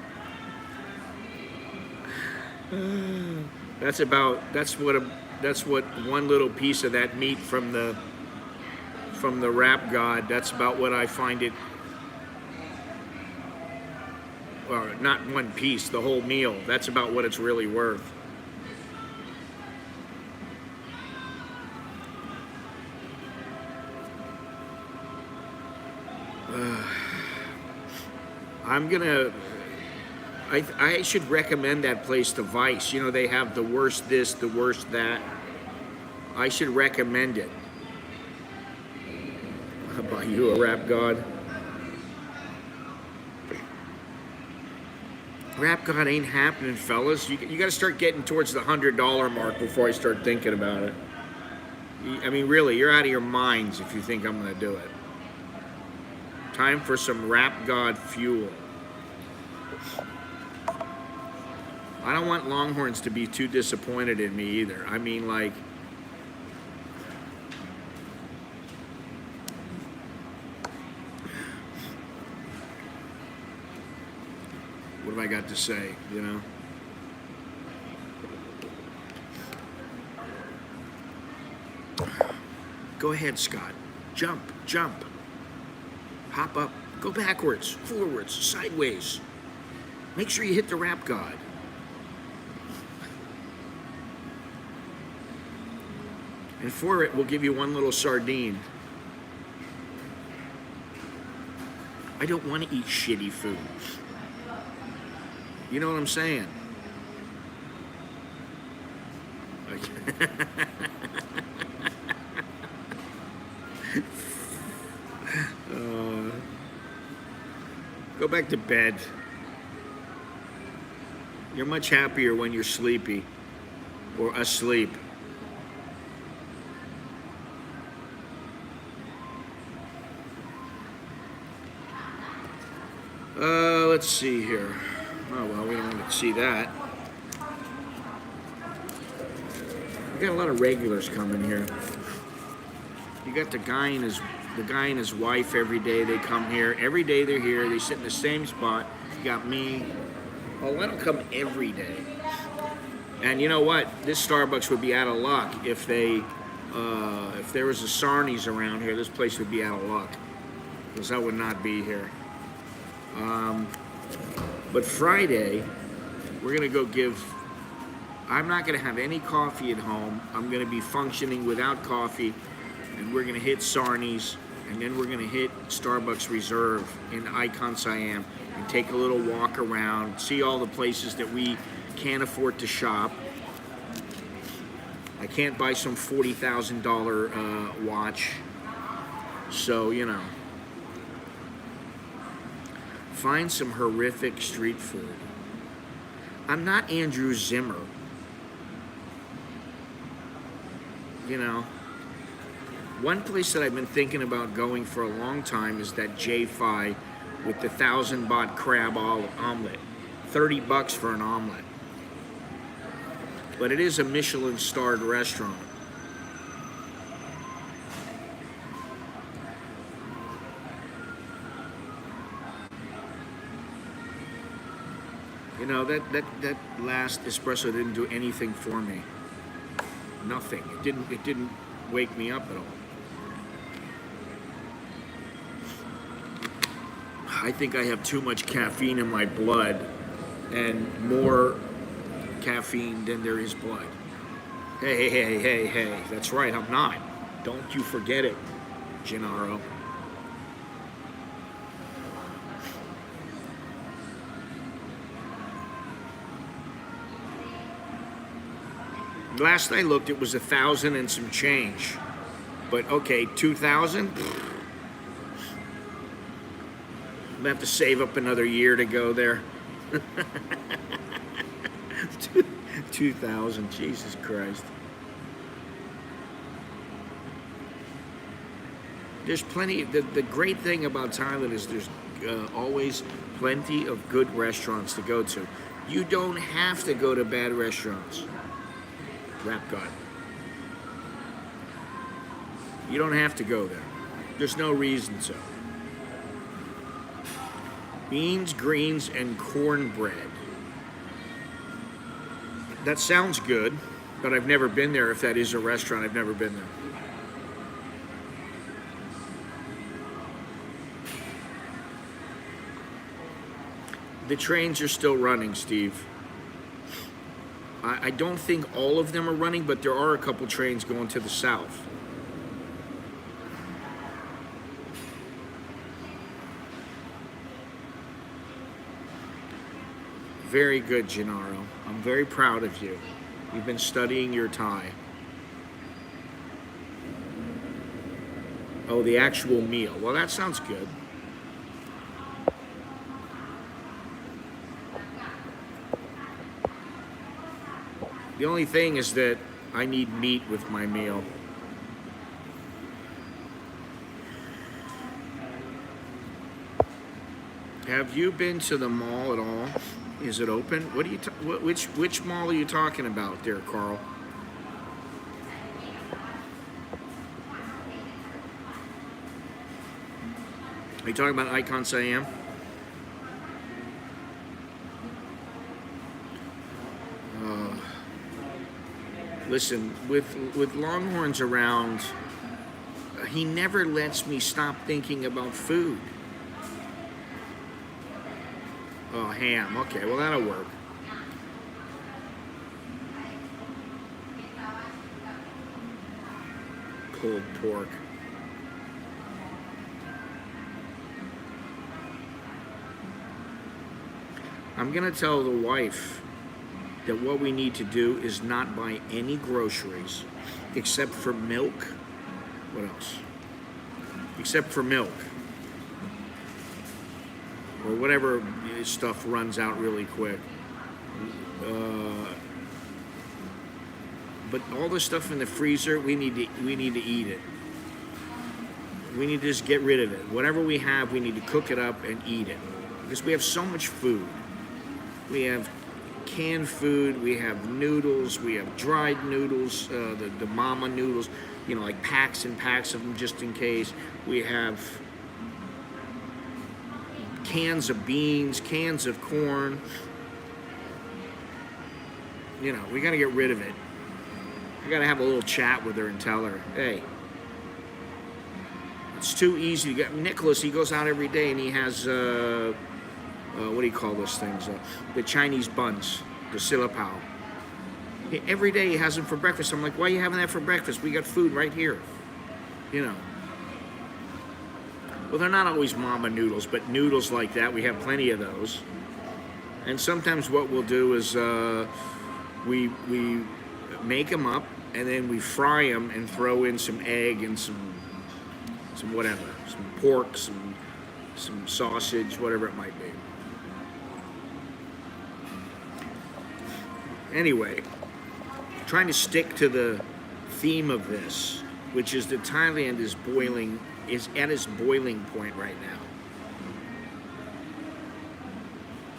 That's what one little piece of that meat from the Rap God, that's about what I find it, or not one piece, the whole meal, that's about what it's really worth. I should recommend that place to Vice. You know, they have the worst this, the worst that. I should recommend it. How about you, a Rap God? Rap God ain't happening, fellas. You got to start getting towards the $100 mark before I start thinking about it. I mean, really, you're out of your minds if you think I'm going to do it. Time for some Rap God fuel. I don't want Longhorns to be too disappointed in me either. I mean, like, what have I got to say, you know? Go ahead, Scott. Jump. Hop up. Go backwards, forwards, sideways. Make sure you hit the Rap God. And for it, we'll give you one little sardine. I don't want to eat shitty food. You know what I'm saying? Go back to bed. You're much happier when you're sleepy or asleep. Let's see here. Oh, well, we don't want to see that. We got a lot of regulars coming here. You got the guy and his wife every day. They come here. Every day they're here. They sit in the same spot. You got me. Oh, I don't come every day. And you know what? This Starbucks would be out of luck if there was a Sarnies around here. This place would be out of luck because I would not be here. But Friday, we're gonna go give. I'm not gonna have any coffee at home. I'm gonna be functioning without coffee, and we're gonna hit Sarnies, and then we're gonna hit Starbucks Reserve in Icon Siam and take a little walk around, see all the places that we can't afford to shop. I can't buy some $40,000 watch, so you know. Find some horrific street food. I'm not Andrew Zimmer. You know, one place that I've been thinking about going for a long time is that J-Fi with the 1,000 baht crab omelet. $30 for an omelet. But it is a Michelin-starred restaurant. You know, that last espresso didn't do anything for me. Nothing. It didn't wake me up at all. I think I have too much caffeine in my blood, and more caffeine than there is blood. Hey. That's right, I'm not. Don't you forget it, Gennaro. Last I looked, it was 1,000 and some change. But okay, 2,000? I'm gonna have to save up another year to go there. 2,000, Jesus Christ. There's plenty, the great thing about Thailand is there's always plenty of good restaurants to go to. You don't have to go to bad restaurants. Rap God. You don't have to go there. There's no reason to. Beans, greens, and cornbread. That sounds good, but I've never been there. If that is a restaurant, I've never been there. The trains are still running, Steve. I don't think all of them are running, but there are a couple trains going to the south. Very good, Gennaro. I'm very proud of you. You've been studying your Thai. Oh, the actual meal. Well, that sounds good. The only thing is that I need meat with my meal. Have you been to the mall at all? Is it open? What do you? Which mall are you talking about, there, Carl? Are you talking about Icon Siam? Listen, with Longhorns around, he never lets me stop thinking about food. Oh, ham. Okay, well, that'll work. Pulled pork. I'm going to tell the wife that what we need to do is not buy any groceries except for milk. What else? Except for milk. Or whatever stuff runs out really quick. But all the stuff in the freezer, we need to eat it. We need to just get rid of it. Whatever we have, we need to cook it up and eat it. because we have so much food. We have canned food, we have noodles, we have dried noodles, the mama noodles, you know, like packs and packs of them just in case. We have cans of beans, cans of corn. You know, we got to get rid of it. I got to have a little chat with her and tell her, hey, it's too easy to get. Nicholas, he goes out every day and he has, what do you call those things? The Chinese buns, the silapao. Every day he has them for breakfast. I'm like, why are you having that for breakfast? We got food right here, you know. Well, they're not always mama noodles, but noodles like that, we have plenty of those. And sometimes what we'll do is we make them up and then we fry them and throw in some egg and some whatever, some pork, some sausage, whatever it might be. Anyway, trying to stick to the theme of this, which is that Thailand is at its boiling point right now.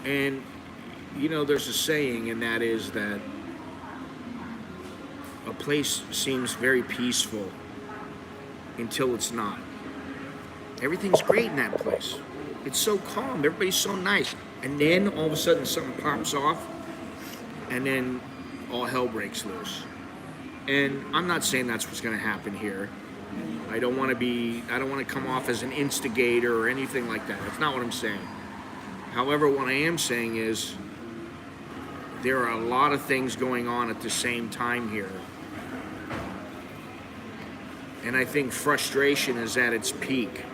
And, you know, there's a saying, and that is that a place seems very peaceful until it's not. Everything's great in that place. It's so calm, everybody's so nice. And then all of a sudden something pops off, and then all hell breaks loose. And I'm not saying that's what's going to happen here. I don't want to come off as an instigator or anything like that. That's not what I'm saying. However, what I am saying is there are a lot of things going on at the same time here. And I think frustration is at its peak.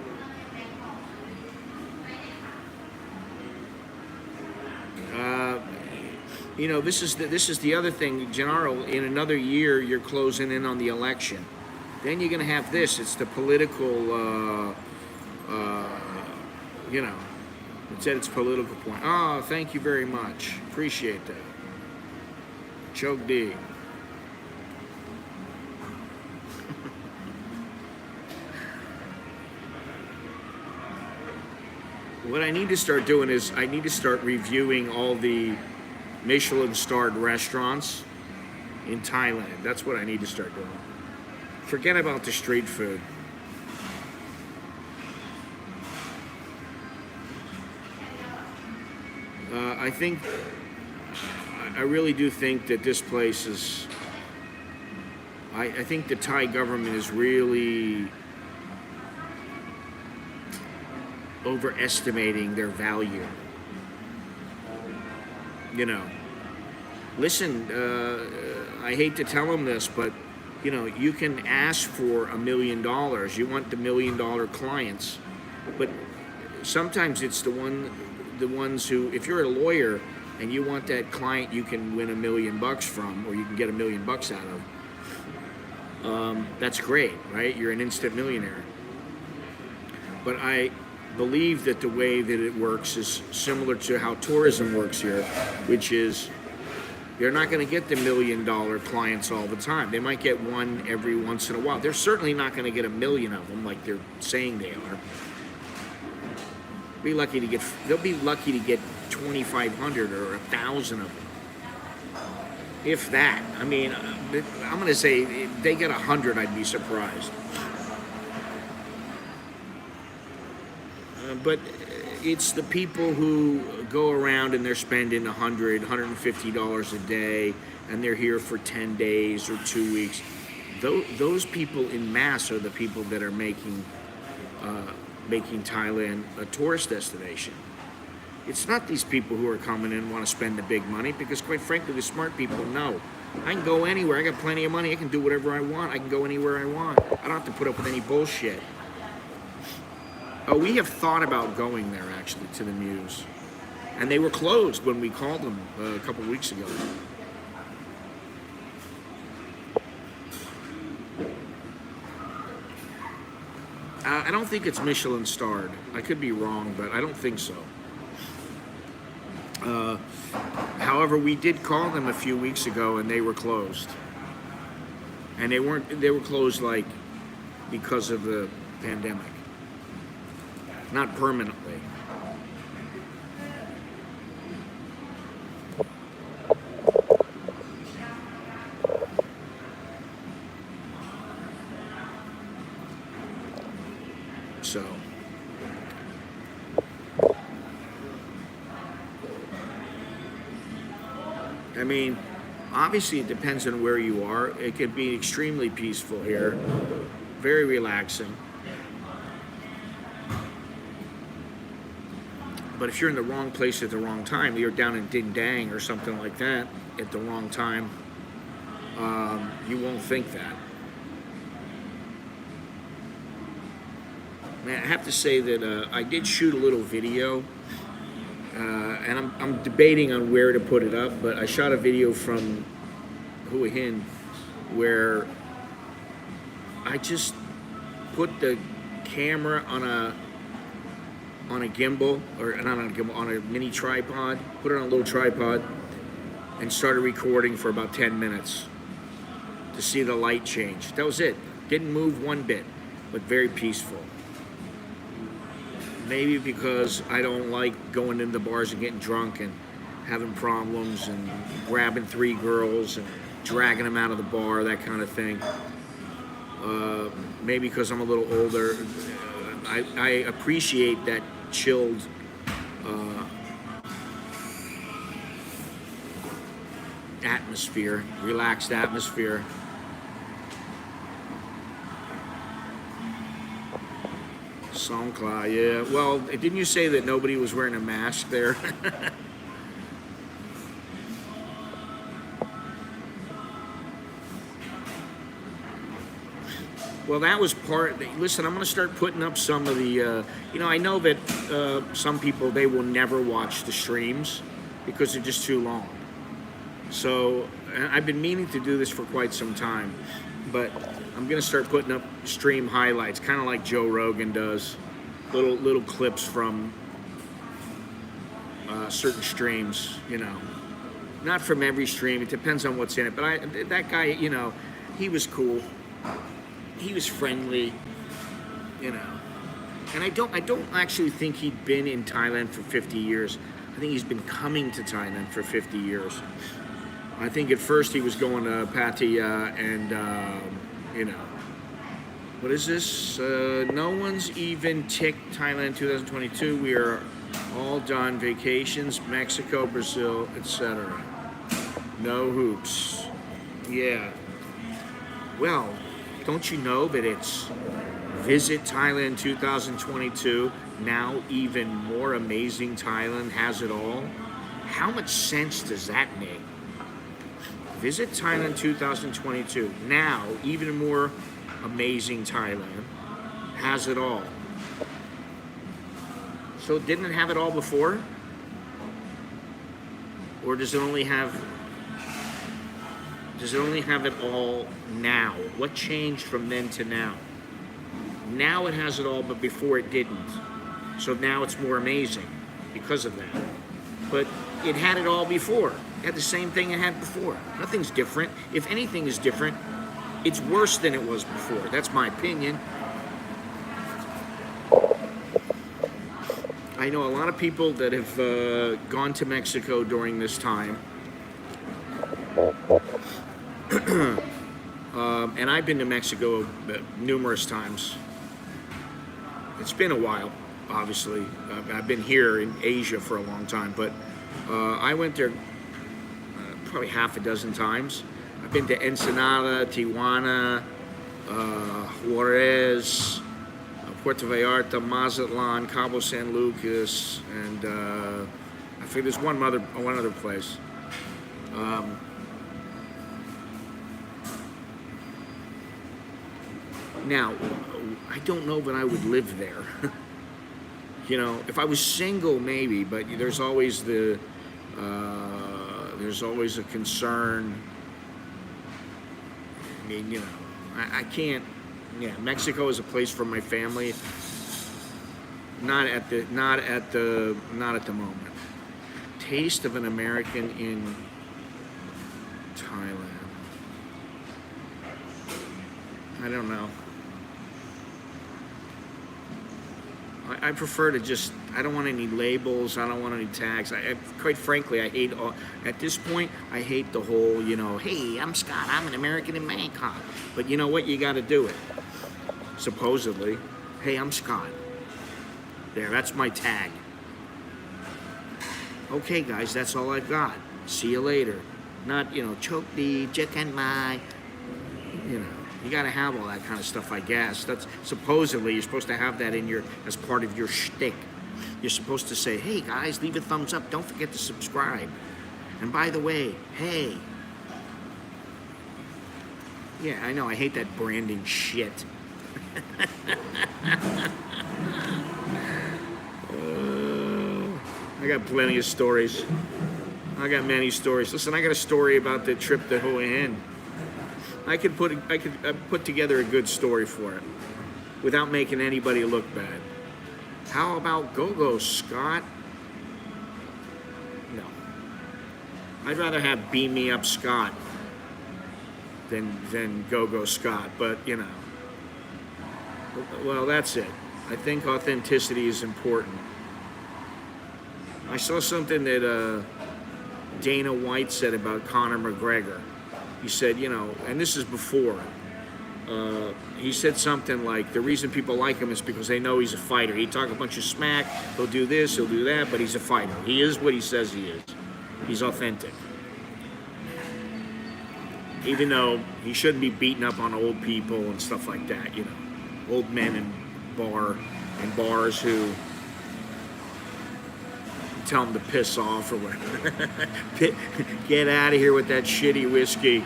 You know, this is the other thing, Gennaro. In another year, you're closing in on the election. Then you're going to have this. It's the political, you know, it's at its political point. Oh, thank you very much. Appreciate that. Choke D. What I need to start doing is I need to start reviewing all the Michelin-starred restaurants in Thailand. That's what I need to start doing. Forget about the street food. I really do think that this place is, I think the Thai government is really overestimating their value. You know, listen, I hate to tell them this, but you know, you can ask for $1 million. You want the $1 million clients, but sometimes it's the ones who, if you're a lawyer and you want that client, you can win $1 million from, or you can get $1 million out of. That's great, right? You're an instant millionaire. But I believe that the way that it works is similar to how tourism works here, which is you're not going to get the $1 million clients all the time. They might get one every once in a while. They're certainly not going to get 1 million of them like they're saying they are. They'll be lucky to get 2,500 or 1,000 of them, if that. I mean, I'm going to say if they get 100, I'd be surprised. But it's the people who go around and they're spending $100, $150 a day, and they're here for 10 days or 2 weeks. Those people in mass are the people that are making Thailand a tourist destination. It's not these people who are coming in and want to spend the big money, because quite frankly, the smart people know. I can go anywhere. I got plenty of money. I can do whatever I want. I can go anywhere I want. I don't have to put up with any bullshit. Oh, we have thought about going there, actually, to the Muse. And they were closed when we called them a couple weeks ago. I don't think it's Michelin starred. I could be wrong, but I don't think so. However, we did call them a few weeks ago and they were closed. And they were closed like because of the pandemic. Not permanently. So, I mean, obviously it depends on where you are. It could be extremely peaceful here, very relaxing. But if you're in the wrong place at the wrong time, you're down in Ding Dang or something like that at the wrong time, you won't think that. Man, I have to say that I did shoot a little video, and I'm debating on where to put it up, but I shot a video from Hua Hin where I just put the camera on a gimbal, or not on a gimbal, on a mini tripod, put it on a little tripod, and started recording for about 10 minutes to see the light change. That was it. Didn't move one bit, but very peaceful. Maybe because I don't like going into bars and getting drunk and having problems and grabbing 3 girls and dragging them out of the bar, that kind of thing. Maybe because I'm a little older. I appreciate that chilled atmosphere, relaxed atmosphere. Songkla, yeah. Well, didn't you say that nobody was wearing a mask there? Well, that was part. Listen, I'm going to start putting up some of the. I know that some people, they will never watch the streams because they're just too long. So I've been meaning to do this for quite some time, but I'm going to start putting up stream highlights, kind of like Joe Rogan does, little clips from certain streams. Not from every stream. It depends on what's in it. But that guy, he was cool. He was friendly, and I don't actually think he'd been in Thailand for 50 years. I think he's been coming to Thailand for 50 years. I think at first he was going to Pattaya and, what is this? No one's even ticked Thailand 2022. We are all done. Vacations, Mexico, Brazil, etc. No hoops. Yeah. Well, don't you know that it's Visit Thailand 2022, now even more amazing Thailand has it all? How much sense does that make? Visit Thailand 2022, now even more amazing Thailand has it all. So didn't it have it all before? Or does it only have it all now? What changed from then to now? Now it has it all, but before it didn't. So now it's more amazing because of that. But it had it all before. It had the same thing it had before. Nothing's different. If anything is different, it's worse than it was before. That's my opinion. I know a lot of people that have gone to Mexico during this time. And I've been to Mexico numerous times. It's been a while, obviously. I've been here in Asia for a long time, but I went there probably half a dozen times. I've been to Ensenada, Tijuana, Juarez, Puerto Vallarta, Mazatlan, Cabo San Lucas, and I think there's one other place. Now, I don't know that I would live there. If I was single, maybe, but there's always a concern. I mean, I can't. Yeah, Mexico is a place for my family. Not at the moment. Taste of an American in Thailand. I don't know. I prefer to just, I don't want any labels, I don't want any tags. Quite frankly, I hate, at this point, I hate the whole, hey, I'm Scott, I'm an American in Bangkok. But you know what, you gotta do it, supposedly. Hey, I'm Scott. There, that's my tag. Okay, guys, that's all I've got. See you later. Not, choke the chicken my, you got to have all that kind of stuff, I guess. That's supposedly you're supposed to have that as part of your shtick. You're supposed to say, hey, guys, leave a thumbs up. Don't forget to subscribe. And by the way, hey. Yeah, I know, I hate that branding shit. I got plenty of stories. I got many stories. Listen, I got a story about the trip to Hua Hin. I could put together a good story for it without making anybody look bad. How about Go-Go, Scott? No. I'd rather have Beam Me Up Scott than Go-Go Scott, but well, that's it. I think authenticity is important. I saw something that Dana White said about Conor McGregor. He said, and this is before, he said something like, the reason people like him is because they know he's a fighter. He talk a bunch of smack, he'll do this, he'll do that, but he's a fighter. He is what he says he is. He's authentic. Even though he shouldn't be beating up on old people and stuff like that, old men in bars who tell them to piss off or whatever. Get out of here with that shitty whiskey.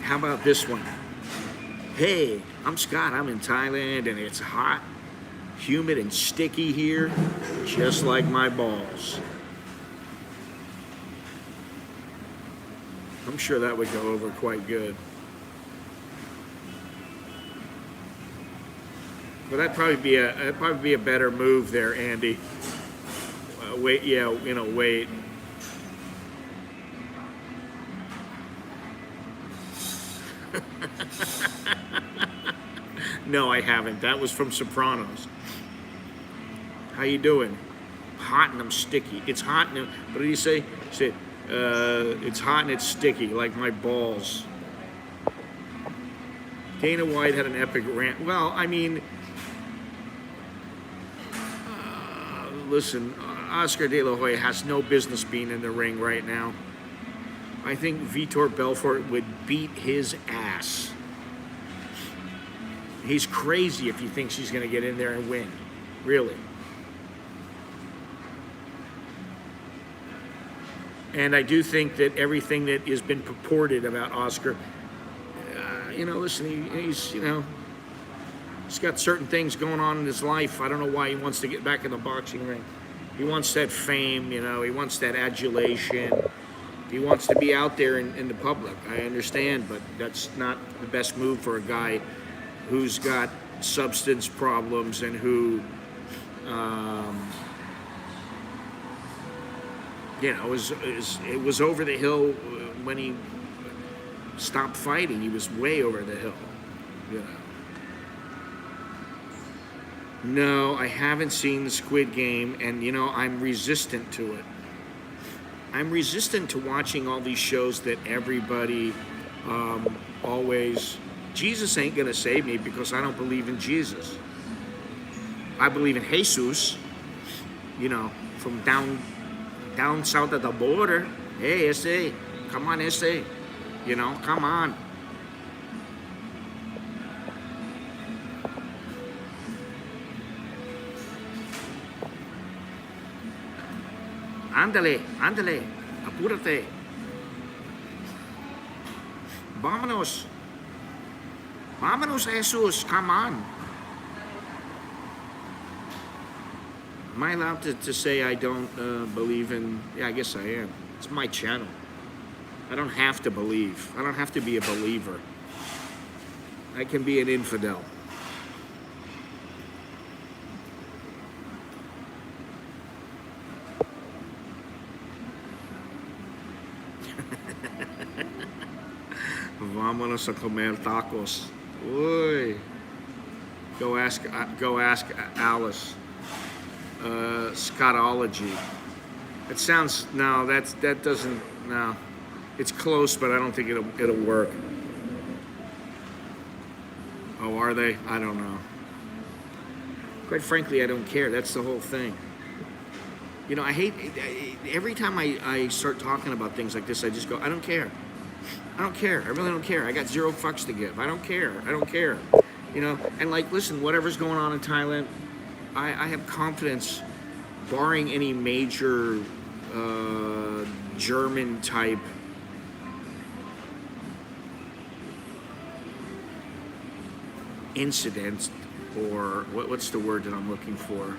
How about this one? Hey, I'm Scott. I'm in Thailand and it's hot, humid, and sticky here, just like my balls. I'm sure that would go over quite good. But that'd probably be a better move there, Andy. Wait. No, I haven't. That was from Sopranos. How you doing? Hot and I'm sticky. It's hot and what did he say? He said, it's hot and it's sticky, like my balls. Dana White had an epic rant. Well, I mean, listen, Oscar De La Hoya has no business being in the ring right now. I think Vitor Belfort would beat his ass. He's crazy if he thinks he's going to get in there and win. Really. And I do think that everything that has been purported about Oscar, listen, he's got certain things going on in his life. I don't know why he wants to get back in the boxing ring. He wants that fame, he wants that adulation. He wants to be out there in the public. I understand, but that's not the best move for a guy who's got substance problems and who, it was over the hill when he stopped fighting. He was way over the hill, No, I haven't seen the Squid Game, and I'm resistant to it. I'm resistant to watching all these shows that everybody always. Jesus ain't gonna save me because I don't believe in Jesus. I believe in Jesus, from down south of the border. Hey, SA, come on, SA, come on. Ándale, apúrate. Vámonos, Jesus, come on. Am I allowed to say I don't believe in? Yeah, I guess I am. It's my channel. I don't have to believe. I don't have to be a believer. I can be an infidel. Vámonos a comer tacos. Uy. Go ask Alice. Scottology. It sounds that doesn't. It's close, but I don't think it'll work. Oh, are they? I don't know. Quite frankly, I don't care. That's the whole thing. You know, I hate, every time I start talking about things like this, I just go, I don't care. I don't care. I really don't care. I got 0 fucks to give. I don't care. I don't care. You know, and like, listen, whatever's going on in Thailand, I have confidence, barring any major German type incident, or what's the word that I'm looking for?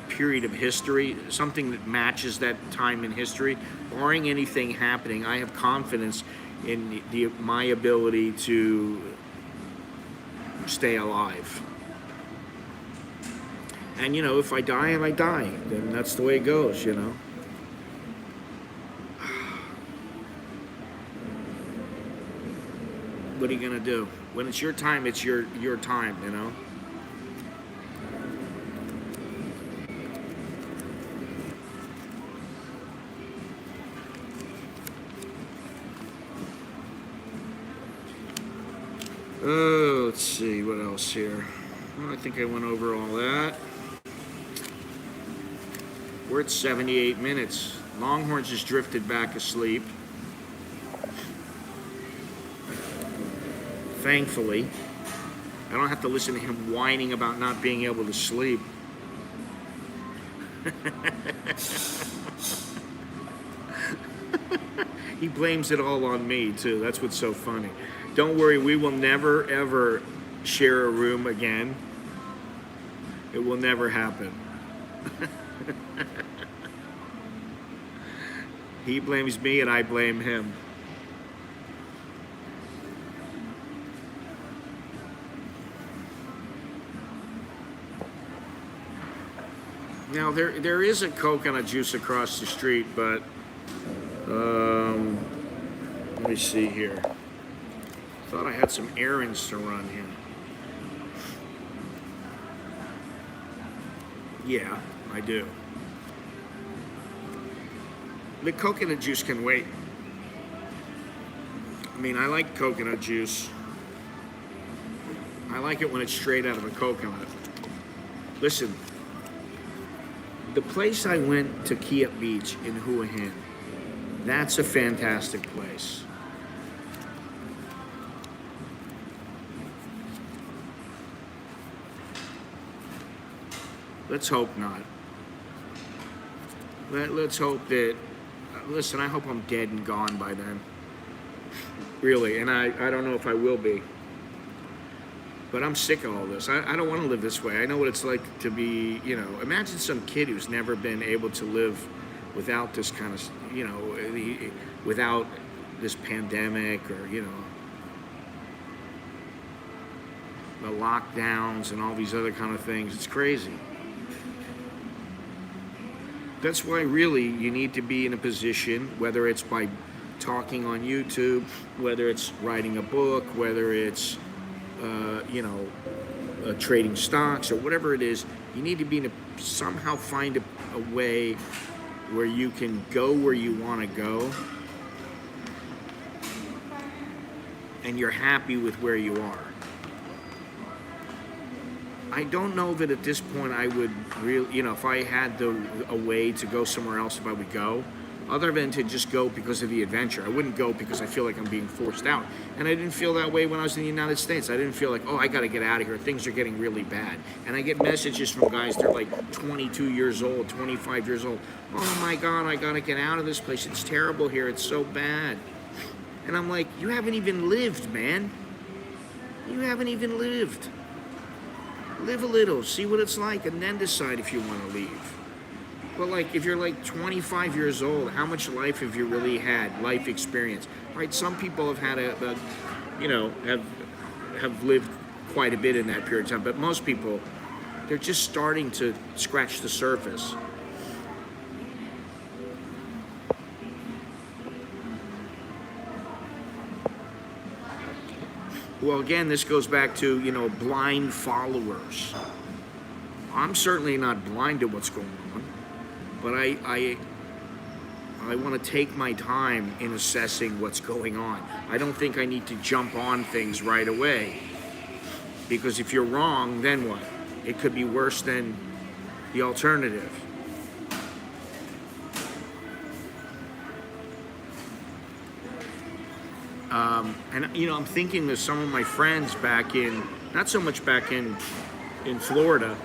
Period of history, something that matches that time in history. Barring anything happening, I have confidence in my ability to stay alive. And you know, if I die, I die. Then that's the way it goes, you know. What are you gonna do? When it's your time, it's your time, you know. Oh, let's see, what else here? Well, I think I went over all that. We're at 78 minutes. Longhorns just drifted back asleep. Thankfully, I don't have to listen to him whining about not being able to sleep. He blames it all on me, too. That's what's so funny. Don't worry, we will never, ever share a room again. It will never happen. He blames me and I blame him. Now, there is a coconut juice across the street, but let me see here. Thought I had some errands to run here. Yeah, I do. The coconut juice can wait. I mean, I like coconut juice. I like it when it's straight out of a coconut. Listen, the place I went to Kiat Beach in Hua Hin, that's a fantastic place. Let's hope not. Let's hope that, listen, I hope I'm dead and gone by then. Really, and I don't know if I will be. But I'm sick of all this. I don't want to live this way. I know what it's like to be, you know, imagine some kid who's never been able to live without this kind of, you know, without this pandemic, or, you know, the lockdowns and all these other kind of things. It's crazy. That's why really you need to be in a position, whether it's by talking on YouTube, whether it's writing a book, whether it's you know, trading stocks or whatever it is, you need to be in somehow find a way where you can go where you want to go and you're happy with where you are. I don't know that at this point I would really, you know, if I had a way to go somewhere else, if I would go, other than to just go because of the adventure. I wouldn't go because I feel like I'm being forced out. And I didn't feel that way when I was in the United States. I didn't feel like, oh, I got to get out of here. Things are getting really bad. And I get messages from guys, they're like 22 years old, 25 years old. Oh my God, I got to get out of this place. It's terrible here. It's so bad. And I'm like, you haven't even lived, man. You haven't even lived. Live a little, see what it's like, and then decide if you want to leave. But like, if you're like 25 years old, how much life have you really had? Life experience, right? Some people have had you know, have lived quite a bit in that period of time. But most people, they're just starting to scratch the surface. Well, again, this goes back to, you know, blind followers. I'm certainly not blind to what's going on. But I want to take my time in assessing what's going on. I don't think I need to jump on things right away. Because if you're wrong, then what? It could be worse than the alternative. And you know, I'm thinking of some of my friends back in, not so much back in Florida.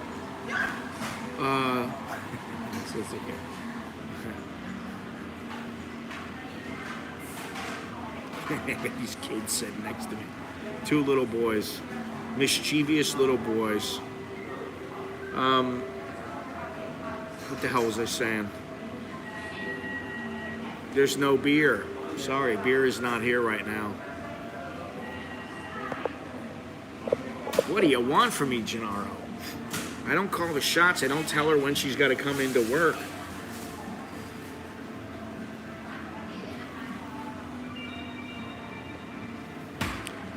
These kids sitting next to me. Two little boys, mischievous little boys. What the hell was I saying? There's no beer. Sorry, beer is not here right now. What do you want from me, Gennaro? I don't call the shots. I don't tell her when she's got to come into work.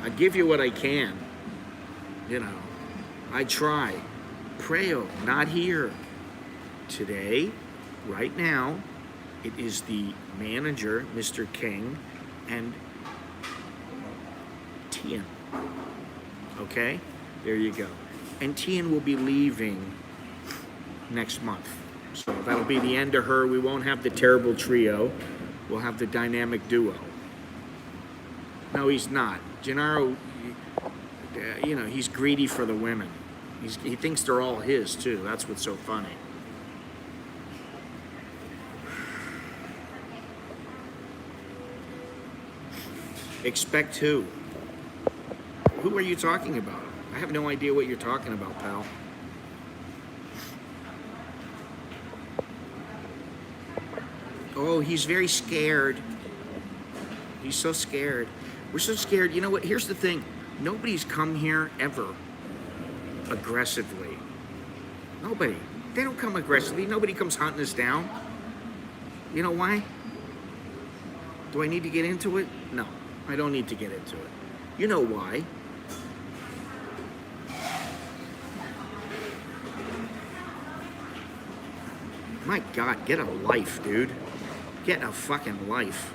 I give you what I can. You know, I try. Preo, not here. Today, right now, it is the manager, Mr. King, and Tian. Okay? There you go. And Tian will be leaving next month. So that'll be the end of her. We won't have the terrible trio. We'll have the dynamic duo. No, he's not. Gennaro, you know, he's greedy for the women. He thinks they're all his, too. That's what's so funny. Expect who? Who are you talking about? I have no idea what you're talking about, pal. Oh, he's very scared. He's so scared. We're so scared. You know what? Here's the thing. Nobody's come here ever aggressively. Nobody. They don't come aggressively. Nobody comes hunting us down. You know why? Do I need to get into it? No, I don't need to get into it. You know why? My God, get a life, dude. Get a fucking life.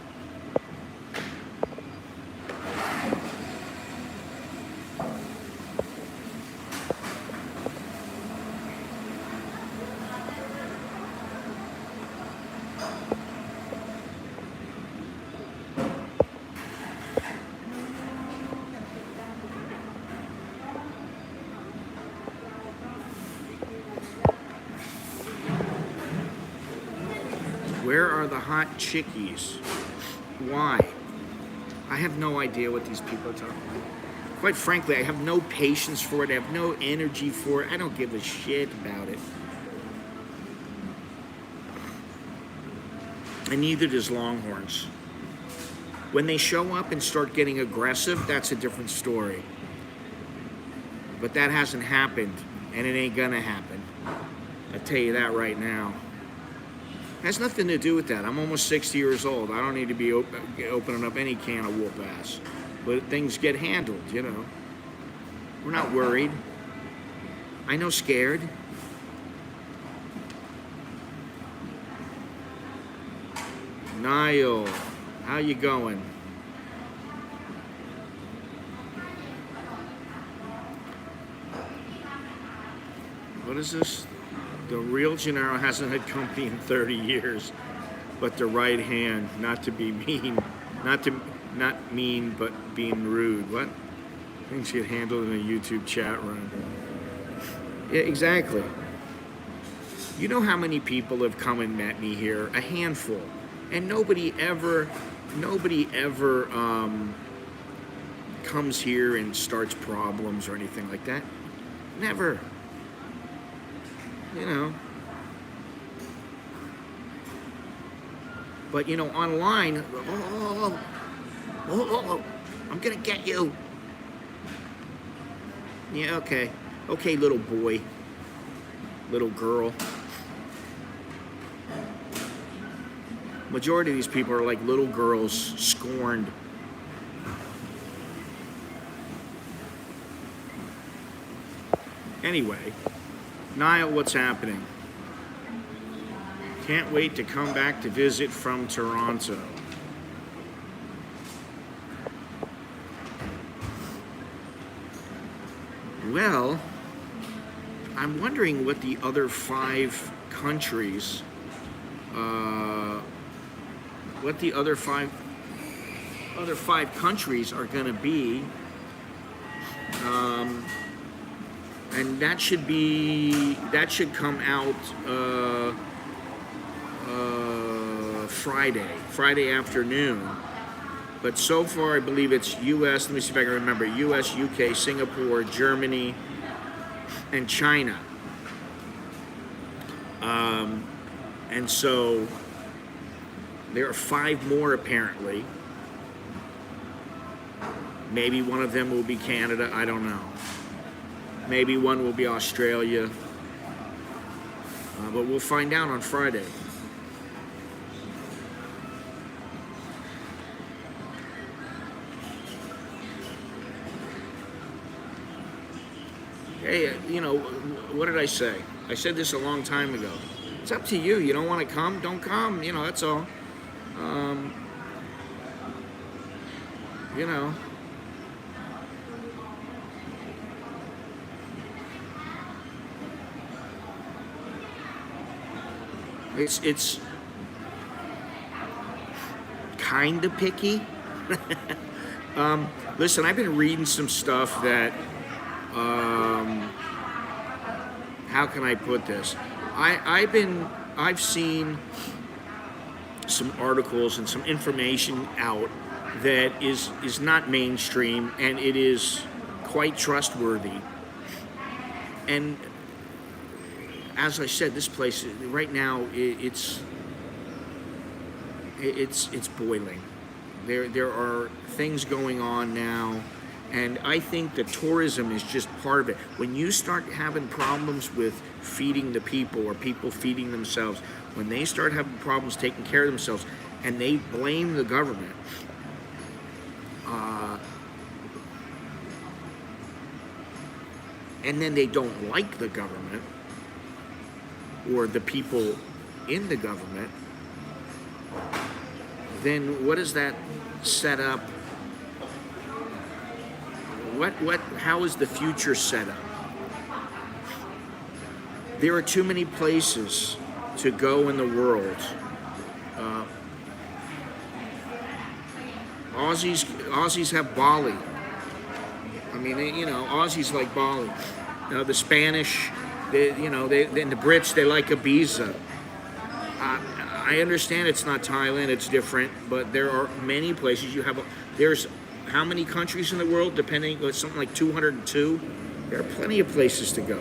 Where are the hot chickies? Why? I have no idea what these people are talking about. Quite frankly, I have no patience for it. I have no energy for it. I don't give a shit about it. And neither does Longhorns. When they show up and start getting aggressive, that's a different story. But that hasn't happened, and it ain't gonna happen. I'll tell you that right now. Has nothing to do with that. I'm almost 60 years old. I don't need to be opening up any can of whoop ass. But things get handled, you know. We're not worried. I know scared. Niall, how you going? What is this? The real Gennaro hasn't had company in 30 years, but the right hand, not to be mean, not mean, but being rude. What? Things get handled in a YouTube chat room. Yeah, exactly. You know how many people have come and met me here? A handful. And nobody ever comes here and starts problems or anything like that. Never. You know. But, you know, online, I'm gonna get you. Yeah, okay. Okay, little boy. Little girl. Majority of these people are like little girls, scorned. Anyway, Niall, what's happening? Can't wait to come back to visit from Toronto. Well, I'm wondering what the other five countries, other five countries are going to be, and that should come out Friday afternoon. But so far, I believe it's U.S. Let me see if I can remember: U.S., U.K., Singapore, Germany, and China. And so there are five more apparently. Maybe one of them will be Canada. I don't know. Maybe one will be Australia. But we'll find out on Friday. Hey, what did I say? I said this a long time ago. It's up to you. You don't want to come? Don't come. That's all. It's kind of picky. Listen, I've been reading some stuff that, how can I put this? I've seen some articles and some information out that is not mainstream, and it is quite trustworthy. And as I said, this place right now, it's boiling. There are things going on now, and I think that tourism is just part of it. When you start having problems with feeding the people or people feeding themselves, when they start having problems taking care of themselves, and they blame the government, and then they don't like the government or the people in the government, then what does that set up? How is the future set up? There are too many places to go in the world. Aussies have Bali. I mean, Aussies like Bali. The Spanish, and the Brits, they like Ibiza. I understand it's not Thailand, it's different, but there are many places there's how many countries in the world, depending, something like 202? There are plenty of places to go.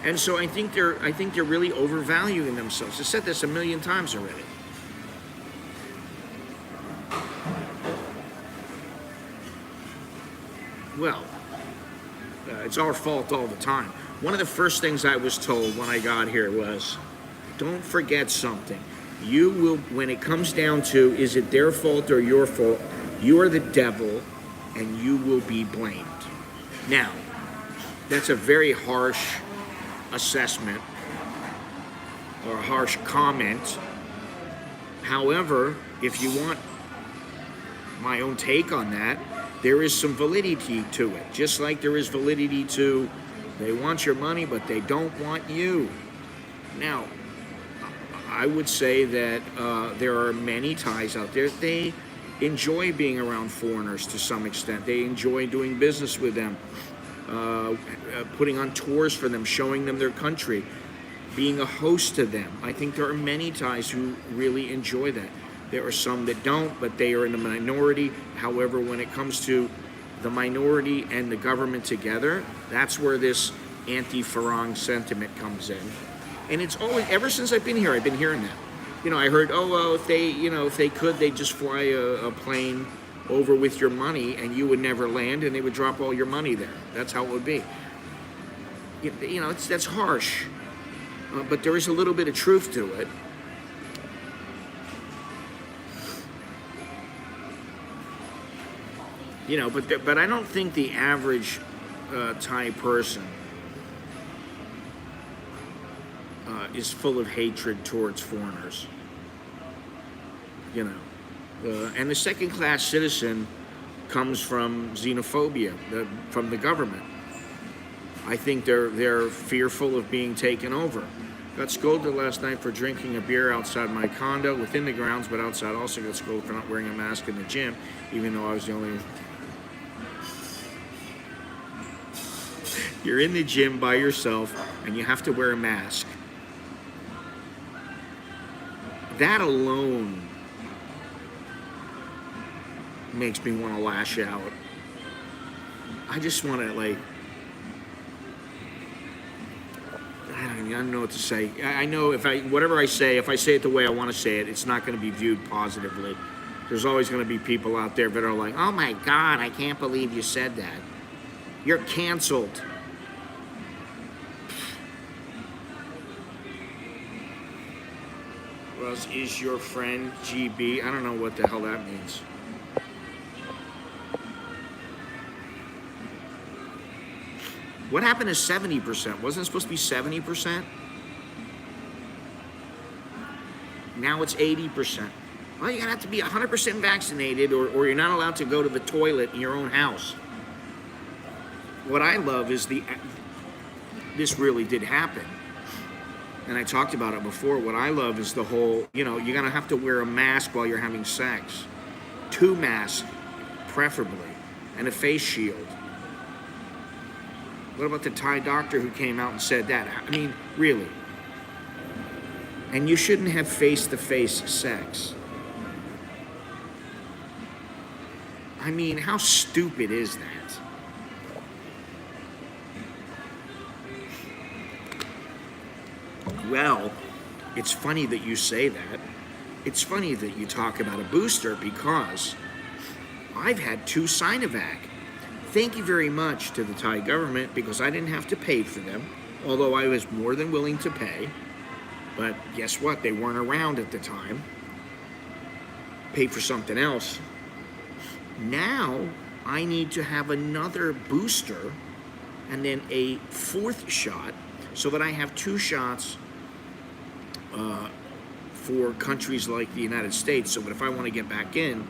And so I think they're really overvaluing themselves. I said this a million times already. Well, it's our fault all the time. One of the first things I was told when I got here was, don't forget something. You will, when it comes down to, is it their fault or your fault, you are the devil and you will be blamed. Now, that's a very harsh assessment or a harsh comment. However, if you want my own take on that, there is some validity to it. Just like there is validity to, they want your money, but they don't want you. Now, I would say that there are many Thais out there. They enjoy being around foreigners to some extent. They enjoy doing business with them, putting on tours for them, showing them their country, being a host to them. I think there are many Thais who really enjoy that. There are some that don't, but they are in the minority. However, when it comes to the minority and the government together, that's where this anti-Farang sentiment comes in. And it's always, ever since I've been here, I've been hearing that. I heard, if they could, they'd just fly a plane over with your money and you would never land and they would drop all your money there. That's how it would be. That's harsh. But there is a little bit of truth to it. But I don't think the average Thai person is full of hatred towards foreigners. You know, and the second-class citizen comes from xenophobia, from the government. I think they're fearful of being taken over. Got scolded last night for drinking a beer outside my condo, within the grounds, but outside. Also got scolded for not wearing a mask in the gym, even though I was the only. You're in the gym by yourself, and you have to wear a mask. That alone makes me want to lash out. I just want to, like, I don't know what to say. I know whatever I say, if I say it the way I want to say it, it's not going to be viewed positively. There's always going to be people out there that are like, oh my God, I can't believe you said that. You're canceled. Russ is your friend, GB. I don't know what the hell that means. What happened to 70%? Wasn't it supposed to be 70%? Now it's 80%. Well, you're gonna have to be 100% vaccinated or you're not allowed to go to the toilet in your own house. What I love is this really did happen. And I talked about it before. What I love is the whole, you're gonna have to wear a mask while you're having sex. 2 masks, preferably, and a face shield. What about the Thai doctor who came out and said that? I mean, really. And you shouldn't have face-to-face sex. I mean, how stupid is that? Well, it's funny that you say that. It's funny that you talk about a booster because I've had 2 Sinovac. Thank you very much to the Thai government because I didn't have to pay for them, although I was more than willing to pay. But guess what? They weren't around at the time. Paid for something else. Now I need to have another booster and then a 4th shot so that I have 2 shots for countries like the United States, so that if I want to get back in,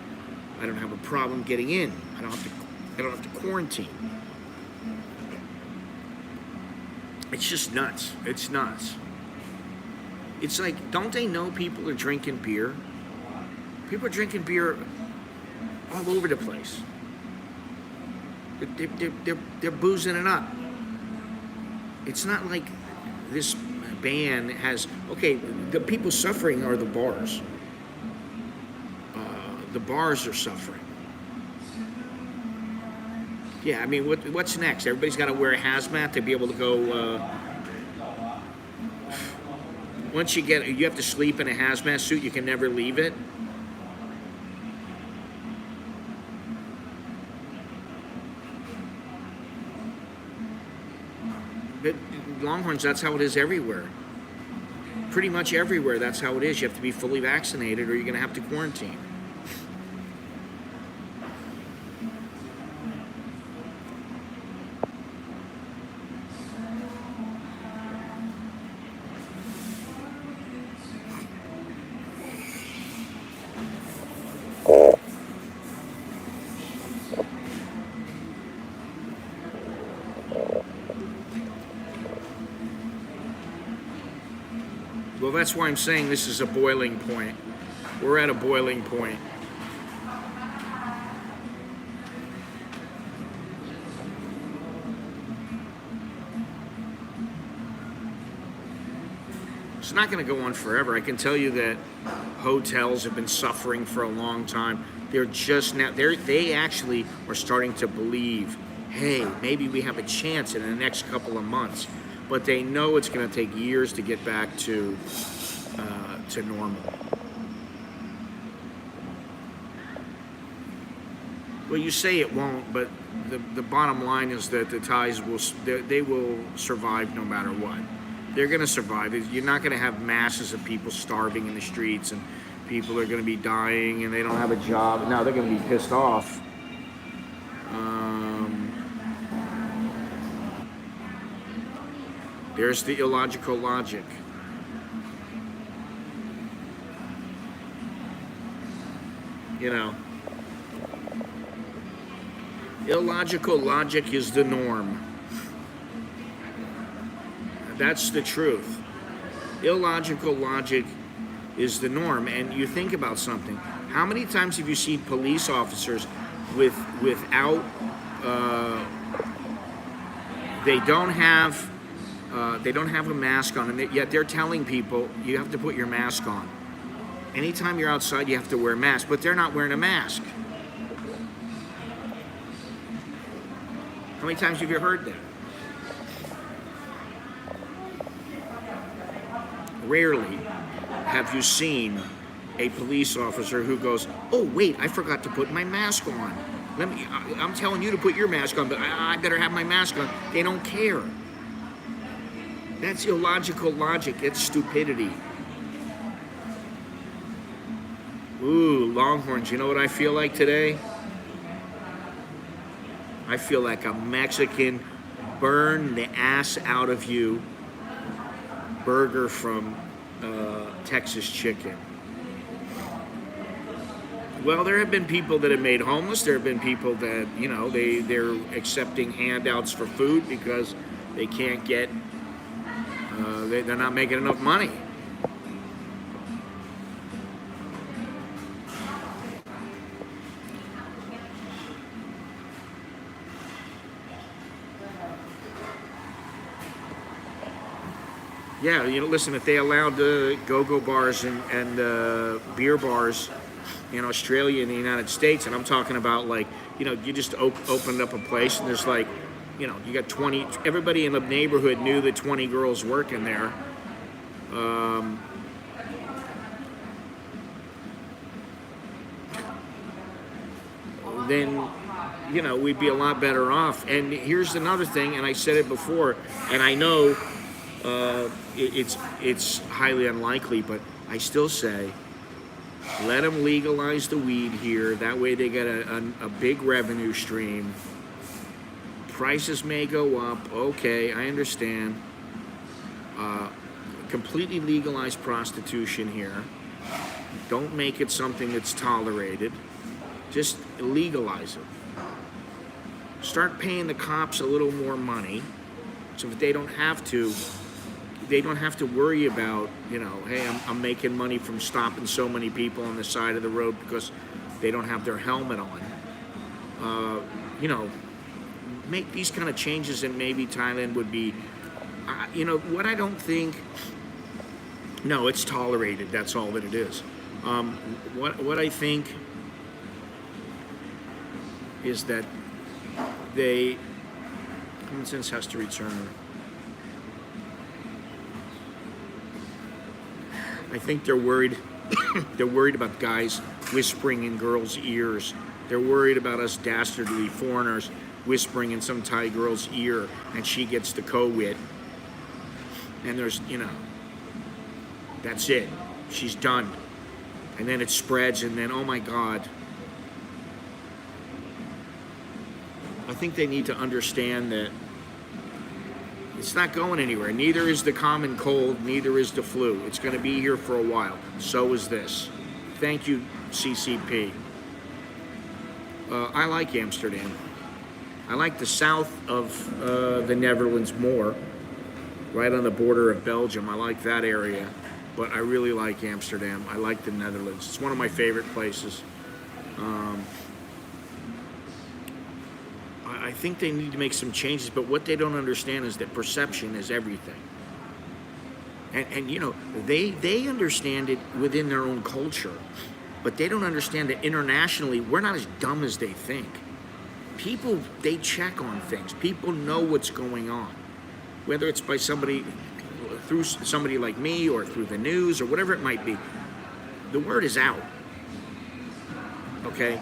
I don't have a problem getting in. I don't have to quarantine. It's just nuts. It's nuts. It's like, don't they know people are drinking beer? People are drinking beer all over the place. They're boozing it up. It's not like this ban has, okay, the people suffering are the bars. The bars are suffering. Yeah, I mean, what's next? Everybody's got to wear a hazmat to be able to go. Once you have to sleep in a hazmat suit. You can never leave it. But Longhorns, that's how it is everywhere. Pretty much everywhere, that's how it is. You have to be fully vaccinated, or you're going to have to quarantine. Well, that's why I'm saying this is a boiling point. We're at a boiling point. It's not going to go on forever. I can tell you that hotels have been suffering for a long time. They're just now, they actually are starting to believe, hey, maybe we have a chance in the next couple of months. But they know it's going to take years to get back to normal. Well, you say it won't, but the bottom line is that the Thais they will survive no matter what. They're going to survive. You're not going to have masses of people starving in the streets and people are going to be dying and they don't have a job. Now they're going to be pissed off. There's the illogical logic. You know, illogical logic is the norm. That's the truth. Illogical logic is the norm. And you think about something. How many times have you seen police officers without they don't have a mask on, and yet they're telling people you have to put your mask on. Anytime you're outside, you have to wear a mask, but they're not wearing a mask. How many times have you heard that? Rarely have you seen a police officer who goes, "Oh wait, I forgot to put my mask on. I'm telling you to put your mask on, but I better have my mask on." They don't care. That's illogical logic. It's stupidity. Ooh, Longhorns, you know what I feel like today? I feel like a Mexican burn the ass out of you burger from Texas Chicken. Well, there have been people that have made homeless. There have been people that, you know, they're accepting handouts for food because they can't get, they're not making enough money. Yeah, you know, listen, if they allowed go-go bars and beer bars in Australia and the United States, and I'm talking about, like, you know, you just opened up a place and there's like, you know, you got 20, everybody in the neighborhood knew that 20 girls working there. Then, you know, we'd be a lot better off. And here's another thing, and I said it before, and I know it's highly unlikely, but I still say, let them legalize the weed here. That way they get a big revenue stream. Prices may go up. Okay, I understand. Completely legalize prostitution here. Don't make it something that's tolerated. Just legalize it. Start paying the cops a little more money, so that they don't have to worry about, you know, hey, I'm making money from stopping so many people on the side of the road because they don't have their helmet on. You know, make these kind of changes, and maybe Thailand would be, you know, what I don't think, no, it's tolerated, that's all that it is. What I think is that common sense has to return. I think they're worried. They're worried about guys whispering in girls' ears. They're worried about us dastardly foreigners whispering in some Thai girl's ear, and she gets the co-wit. And there's, you know, that's it. She's done. And then it spreads, and then, oh my God. I think they need to understand that it's not going anywhere. Neither is the common cold, neither is the flu. It's going to be here for a while. So is this. Thank you, CCP. I like Amsterdam. I like the south of the Netherlands more, right on the border of Belgium. I like that area, but I really like Amsterdam. I like the Netherlands. It's one of my favorite places. I think they need to make some changes, but what they don't understand is that perception is everything. And you know, they understand it within their own culture, but they don't understand that internationally, we're not as dumb as they think. People, they check on things. People know what's going on, whether it's by somebody, through somebody like me, or through the news, or whatever it might be. The word is out, okay?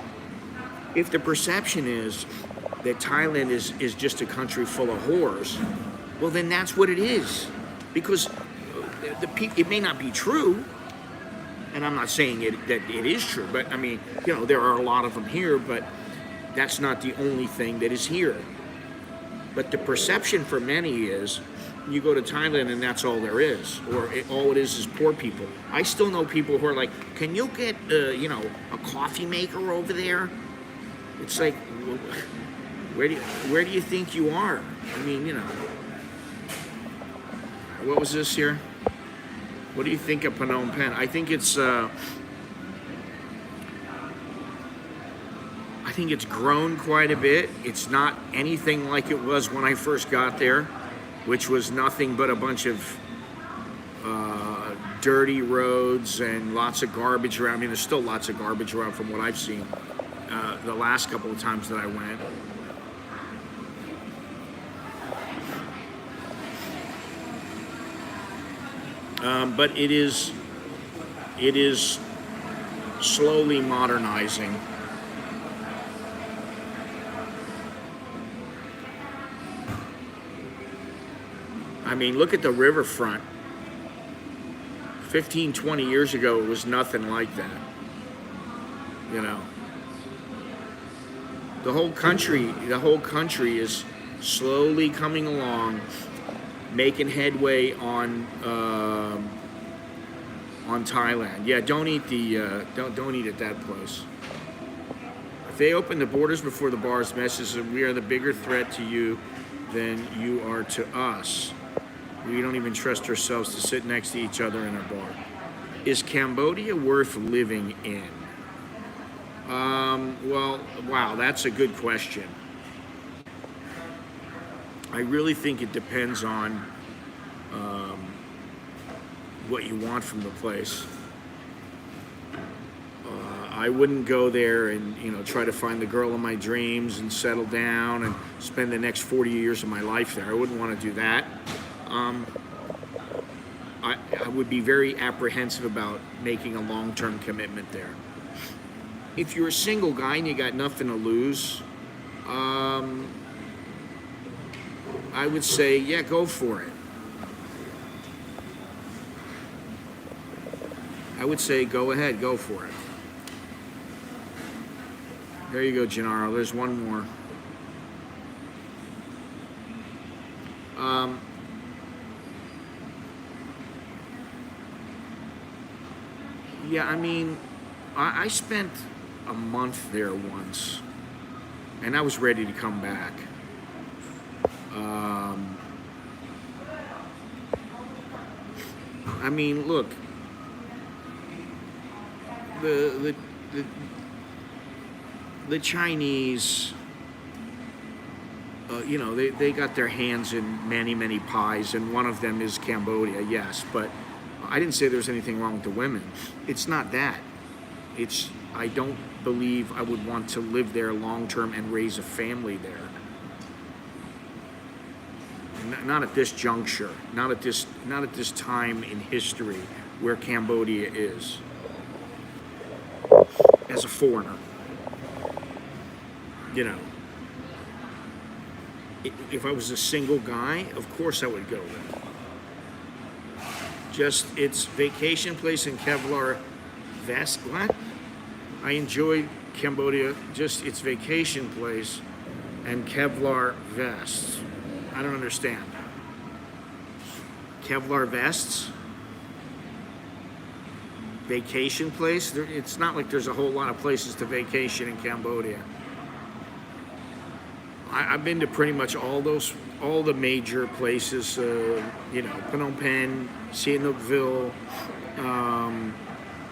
If the perception is that Thailand is just a country full of whores, well, then that's what it is. Because it may not be true, and I'm not saying that it is true, but I mean, you know, there are a lot of them here, but that's not the only thing that is here. But the perception for many is you go to Thailand and that's all there is, or all it is poor people. I still know people who are like, can you get, a coffee maker over there? It's like, where do you think you are? I mean, what was this here? What do you think of Phnom Penh? I think it's grown quite a bit. It's not anything like it was when I first got there, which was nothing but a bunch of dirty roads and lots of garbage around. I mean, there's still lots of garbage around from what I've seen the last couple of times that I went. But it is slowly modernizing. I mean, look at the riverfront. 15, 20 years ago, it was nothing like that. The whole country is slowly coming along, making headway on Thailand. Yeah, don't eat at that place. If they open the borders before the bars, message that we are the bigger threat to you than you are to us. We don't even trust ourselves to sit next to each other in a bar. Is Cambodia worth living in? Well, wow, that's a good question. I really think it depends on what you want from the place. I wouldn't go there and try to find the girl of my dreams and settle down and spend the next 40 years of my life there. I wouldn't want to do that. I would be very apprehensive about making a long-term commitment there. If you're a single guy and you got nothing to lose, I would say, yeah, go for it. I would say, go ahead, go for it. There you go, Gennaro. There's one more. Yeah, I mean, I spent a month there once, and I was ready to come back. I mean, look, the Chinese, they got their hands in many, many pies, and one of them is Cambodia, yes, but I didn't say there's anything wrong with the women. It's not that. I don't believe I would want to live there long term and raise a family there. Not at this juncture. Not at this time in history where Cambodia is. As a foreigner. If I was a single guy, of course I would go there. Just its vacation place in Kevlar Vest. What? I enjoyed Cambodia, just its vacation place and Kevlar vests. I don't understand. Kevlar vests? Vacation place? It's not like there's a whole lot of places to vacation in Cambodia. I've been to pretty much all the major places, Phnom Penh, Sihanoukville,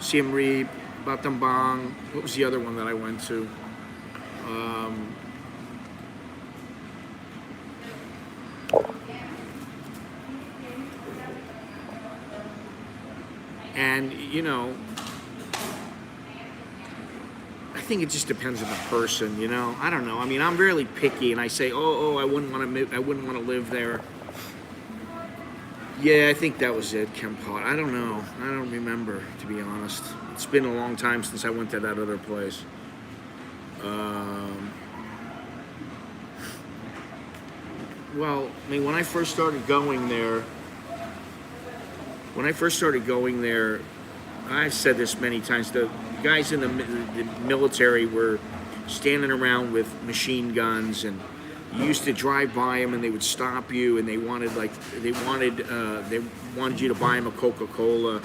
Siem Reap, Battambang. What was the other one that I went to? And, I think it just depends on the person, I don't know. I mean, I'm really picky, and I say, I wouldn't want to live there. Yeah, I think that was it, Kempot. I don't know. I don't remember, to be honest. It's been a long time since I went to that other place. Well, I mean, when I first started going there, I've said this many times, the guys in the military were standing around with machine guns and You used to drive by them and they would stop you and they wanted you to buy them a Coca-Cola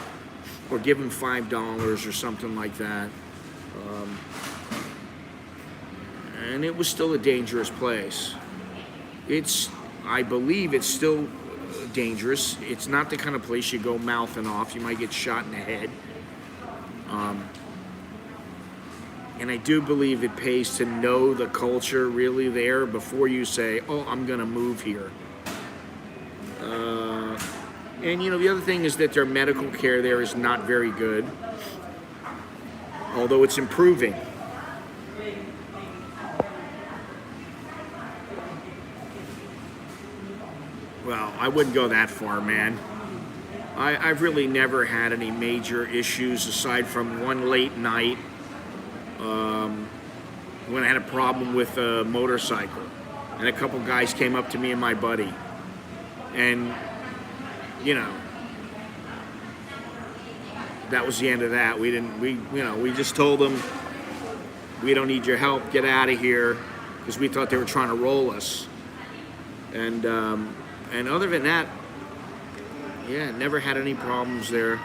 or give them $5 or something like that. And it was still a dangerous place. I believe it's still dangerous. It's not the kind of place you go mouthing off. You might get shot in the head. And I do believe it pays to know the culture really there before you say, oh, I'm going to move here. And, the other thing is that their medical care there is not very good, although it's improving. Well, I wouldn't go that far, man. I've really never had any major issues aside from one late night when I had a problem with a motorcycle. And a couple guys came up to me and my buddy. And, that was the end of that. We just told them, we don't need your help, get out of here, because we thought they were trying to roll us. And other than that, never had any problems there.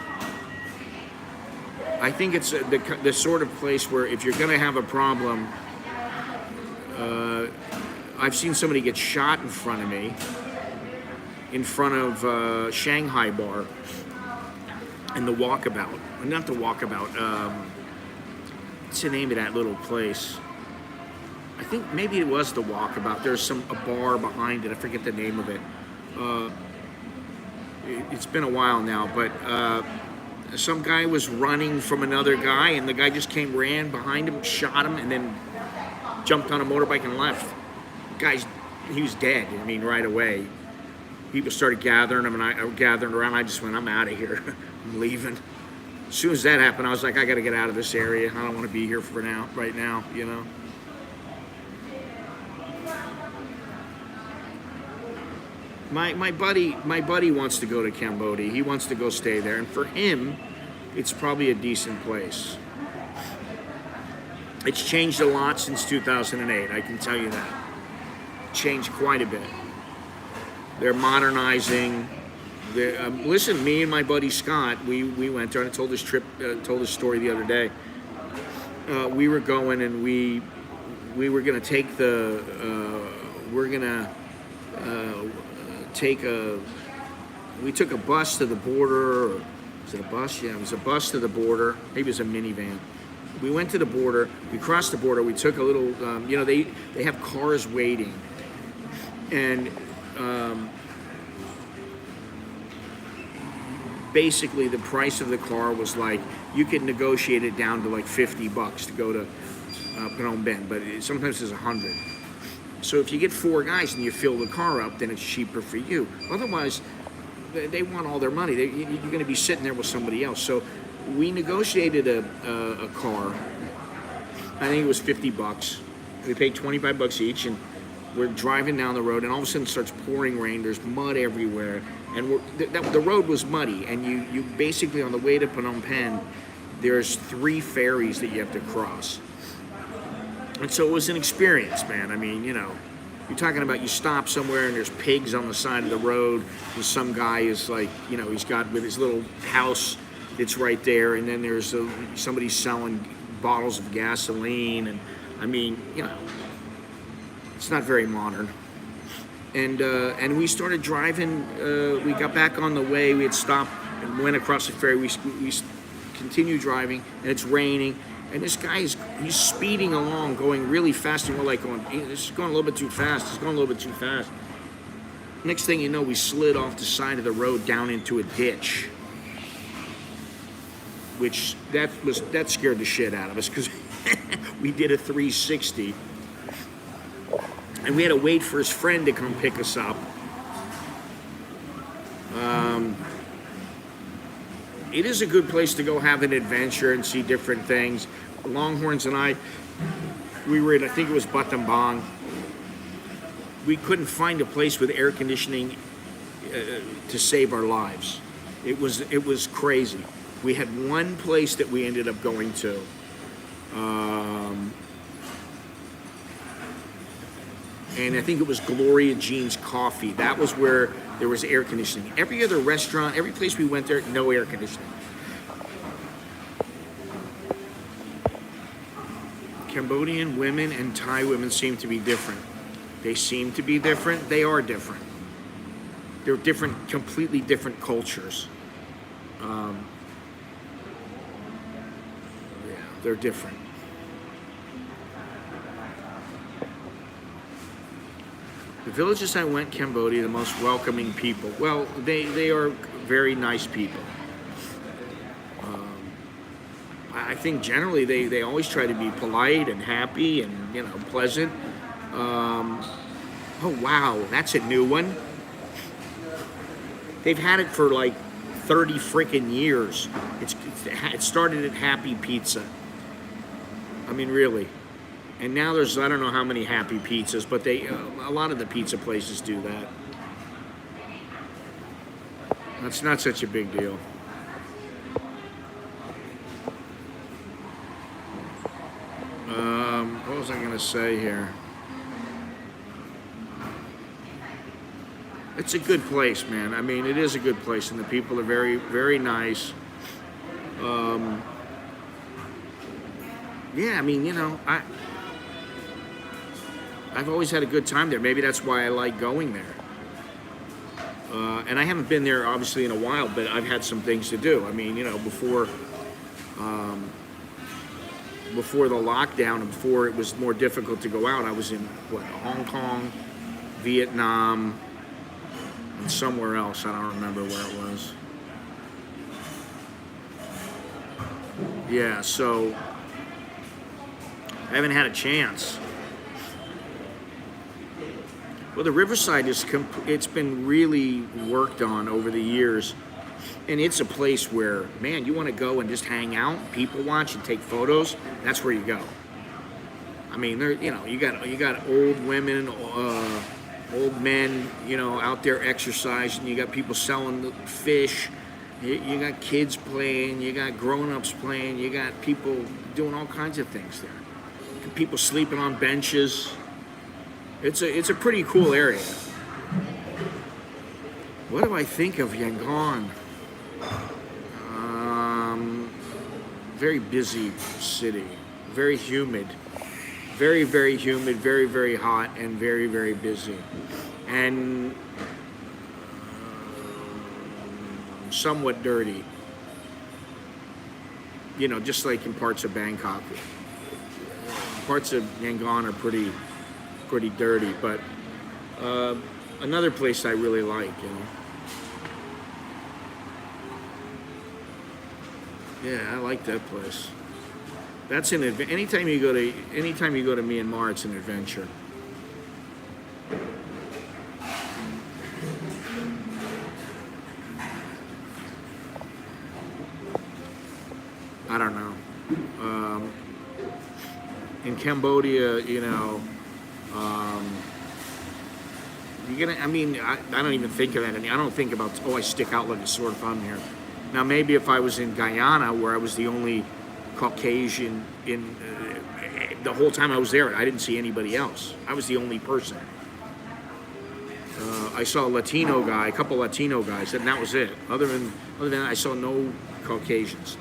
I think it's the sort of place where if you're going to have a problem, I've seen somebody get shot in front of me, in front of Shanghai Bar, in the Walkabout. Not the Walkabout. What's the name of that little place? I think maybe it was the Walkabout. There's a bar behind it. I forget the name of it. It's been a while now, but some guy was running from another guy, and the guy just ran behind him, shot him, and then jumped on a motorbike and left. He was dead. Right away. People started gathering him, and I gathering around. I just went, I'm out of here. I'm leaving. As soon as that happened, I was like, I got to get out of this area. I don't want to be here right now. My buddy wants to go to Cambodia. He wants to go stay there, and for him, it's probably a decent place. It's changed a lot since 2008. I can tell you that. Changed quite a bit. They're modernizing. Listen, me and my buddy Scott, we went there, and I told this story the other day. We were going, and we were going to take we took a bus to the border. Or was it a bus? Yeah, it was a bus to the border. Maybe it was a minivan. We went to the border. We crossed the border. We took a little, they have cars waiting. And basically the price of the car was like, you could negotiate it down to like $50 to go to Phnom Penh, but sometimes it's 100. So if you get 4 guys and you fill the car up, then it's cheaper for you. Otherwise, they want all their money. You're going to be sitting there with somebody else. So we negotiated a car. I think it was $50. We paid $25 each, and we're driving down the road, and all of a sudden it starts pouring rain. There's mud everywhere, and the road was muddy. And you basically, on the way to Phnom Penh, there's 3 ferries that you have to cross. And so it was an experience, man. You're talking about you stop somewhere and there's pigs on the side of the road, and some guy is like, he's got with his little house, it's right there, and then there's somebody selling bottles of gasoline, and it's not very modern. And we started driving. We got back on the way. We had stopped and went across the ferry. We continued driving, and it's raining. And this guy he's speeding along, going really fast, and we're like going, this is going a little bit too fast. It's going a little bit too fast. Next thing you know, we slid off the side of the road down into a ditch, which that scared the shit out of us, because we did a 360, and we had to wait for his friend to come pick us up. It is a good place to go have an adventure and see different things. Longhorns and I, we were in, I think it was Battambang. We couldn't find a place with air conditioning to save our lives. It was crazy. We had one place that we ended up going to. and I think it was Gloria Jean's Coffee. That was where there was air conditioning. Every other restaurant, every place we went there, no air conditioning. Cambodian women and Thai women seem to be different. They seem to be different. They are different. They're different, completely different cultures. Yeah, they're different. The villages I went, Cambodia, the most welcoming people. Well, they are very nice people. I think generally they always try to be polite and happy and, you know, pleasant. Oh wow, that's a new one. They've had it for like 30 freaking years. It started at Happy Pizza. I mean, really. And now there's, I don't know how many Happy Pizzas, but a lot of the pizza places do that. That's not such a big deal. What was I going to say here? It's a good place, man. I mean, it is a good place, and the people are very, very nice. Yeah, I mean, you know, I've always had a good time there. Maybe that's why I like going there. And I haven't been there, obviously, in a while, but I've had some things to do. I mean, you know, before the lockdown and before it was more difficult to go out, I was in, Hong Kong, Vietnam, and somewhere else. I don't remember where it was. Yeah, so I haven't had a chance. Well, the Riverside it's been really worked on over the years, and it's a place where, man, you want to go and just hang out, people watch, and take photos. That's where you go. I mean, there, you know, you got old women, old men, you know, out there exercising. You got people selling fish. You got kids playing. You got grown-ups playing. You got people doing all kinds of things there. People sleeping on benches. It's a pretty cool area. What do I think of Yangon? Very busy city, very humid, very, very humid, very, very hot, and very, very busy, and somewhat dirty. You know, just like in parts of Bangkok. Parts of Yangon are pretty dirty, but another place I really like, you know. Yeah, I like that place. That's an anytime you go to Myanmar, it's an adventure. I don't know. In Cambodia, you know, you're gonna. I mean, I don't even think of that. I don't think about, oh, I stick out like a sore thumb here. Now, maybe if I was in Guyana, where I was the only Caucasian in the whole time I was there, I didn't see anybody else. I was the only person. I saw a couple Latino guys, and that was it. Other than that, I saw no Caucasians.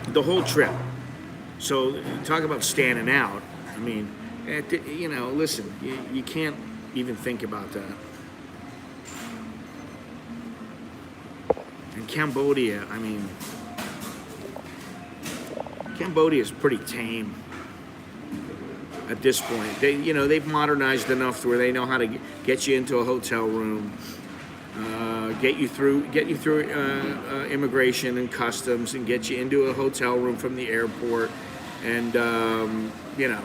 The whole trip. So, talk about standing out. I mean, you know, listen, you can't even think about that. And Cambodia, I mean, Cambodia is pretty tame at this point. They've modernized enough to where they know how to get you into a hotel room, get you through immigration and customs, and get you into a hotel room from the airport, and you know.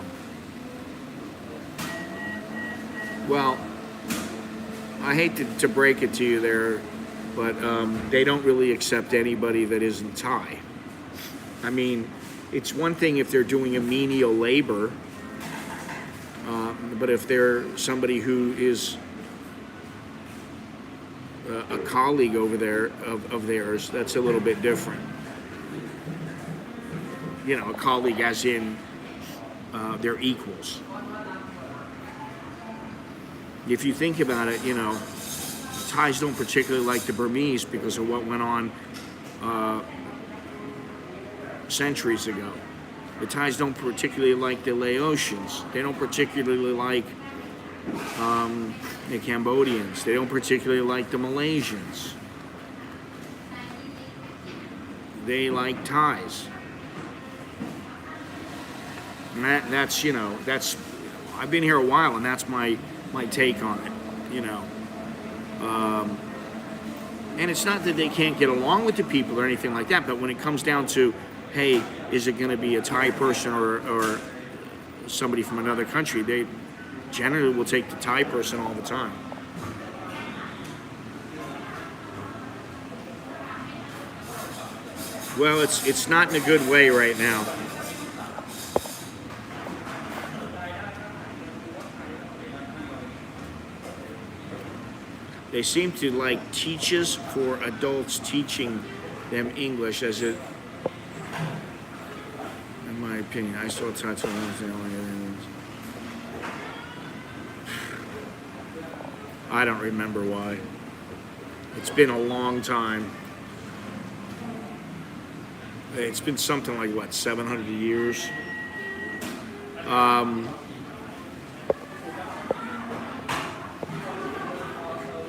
Well, I hate to break it to you there, but they don't really accept anybody that isn't Thai. I mean, it's one thing if they're doing a menial labor, but if they're somebody who is a colleague over there of theirs, that's a little bit different. You know, a colleague as in they're equals. if you think about it, you know, Thais don't particularly like the Burmese because of what went on centuries ago. The Thais don't particularly like the Laotians. They don't particularly like the Cambodians. They don't particularly like the Malaysians. They like Thais. And that's, you know, that's, I've been here a while, and that's my take on it, you know. And it's not that they can't get along with the people or anything like that, but when it comes down to, hey, is it going to be a Thai person or somebody from another country, they generally will take the Thai person all the time. Well, it's not in a good way right now. They seem to like teachers for adults teaching them English as it, in my opinion, I saw Thai. I don't remember why. It's been a long time. It's been something like, what, 700 years?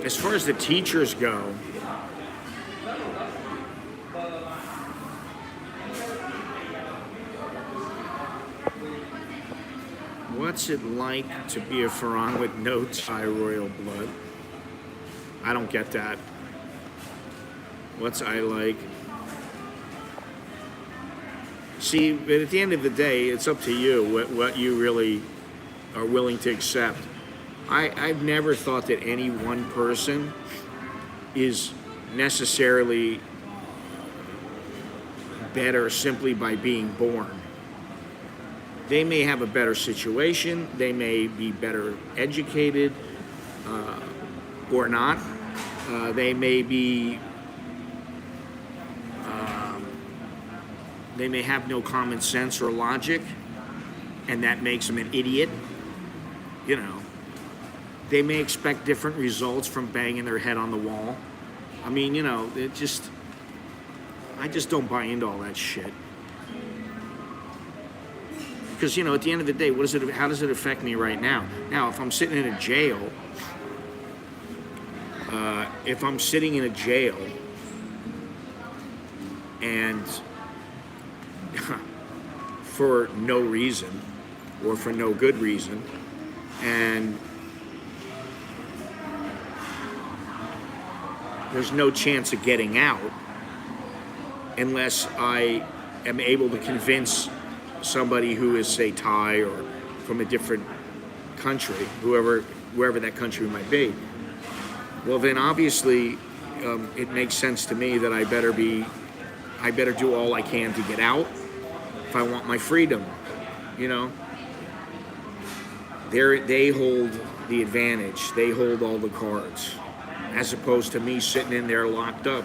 As far as the teachers go, what's it like to be a Farang with no Thai royal blood? I don't get that. What's I like? See, but at the end of the day, it's up to you what you really are willing to accept. I've never thought that any one person is necessarily better simply by being born. They may have a better situation, they may be better educated or not. They may have no common sense or logic, and that makes them an idiot. You know, they may expect different results from banging their head on the wall. I mean, you know, I just don't buy into all that shit. Because, you know, at the end of the day, how does it affect me right now? Now, if I'm sitting in a jail, and for no reason or for no good reason, and there's no chance of getting out unless I am able to convince somebody who is, say, Thai or from a different country, wherever that country might be. Well, then obviously it makes sense to me that I better do all I can to get out if I want my freedom. You know, they hold the advantage. They hold all the cards, as opposed to me sitting in there locked up,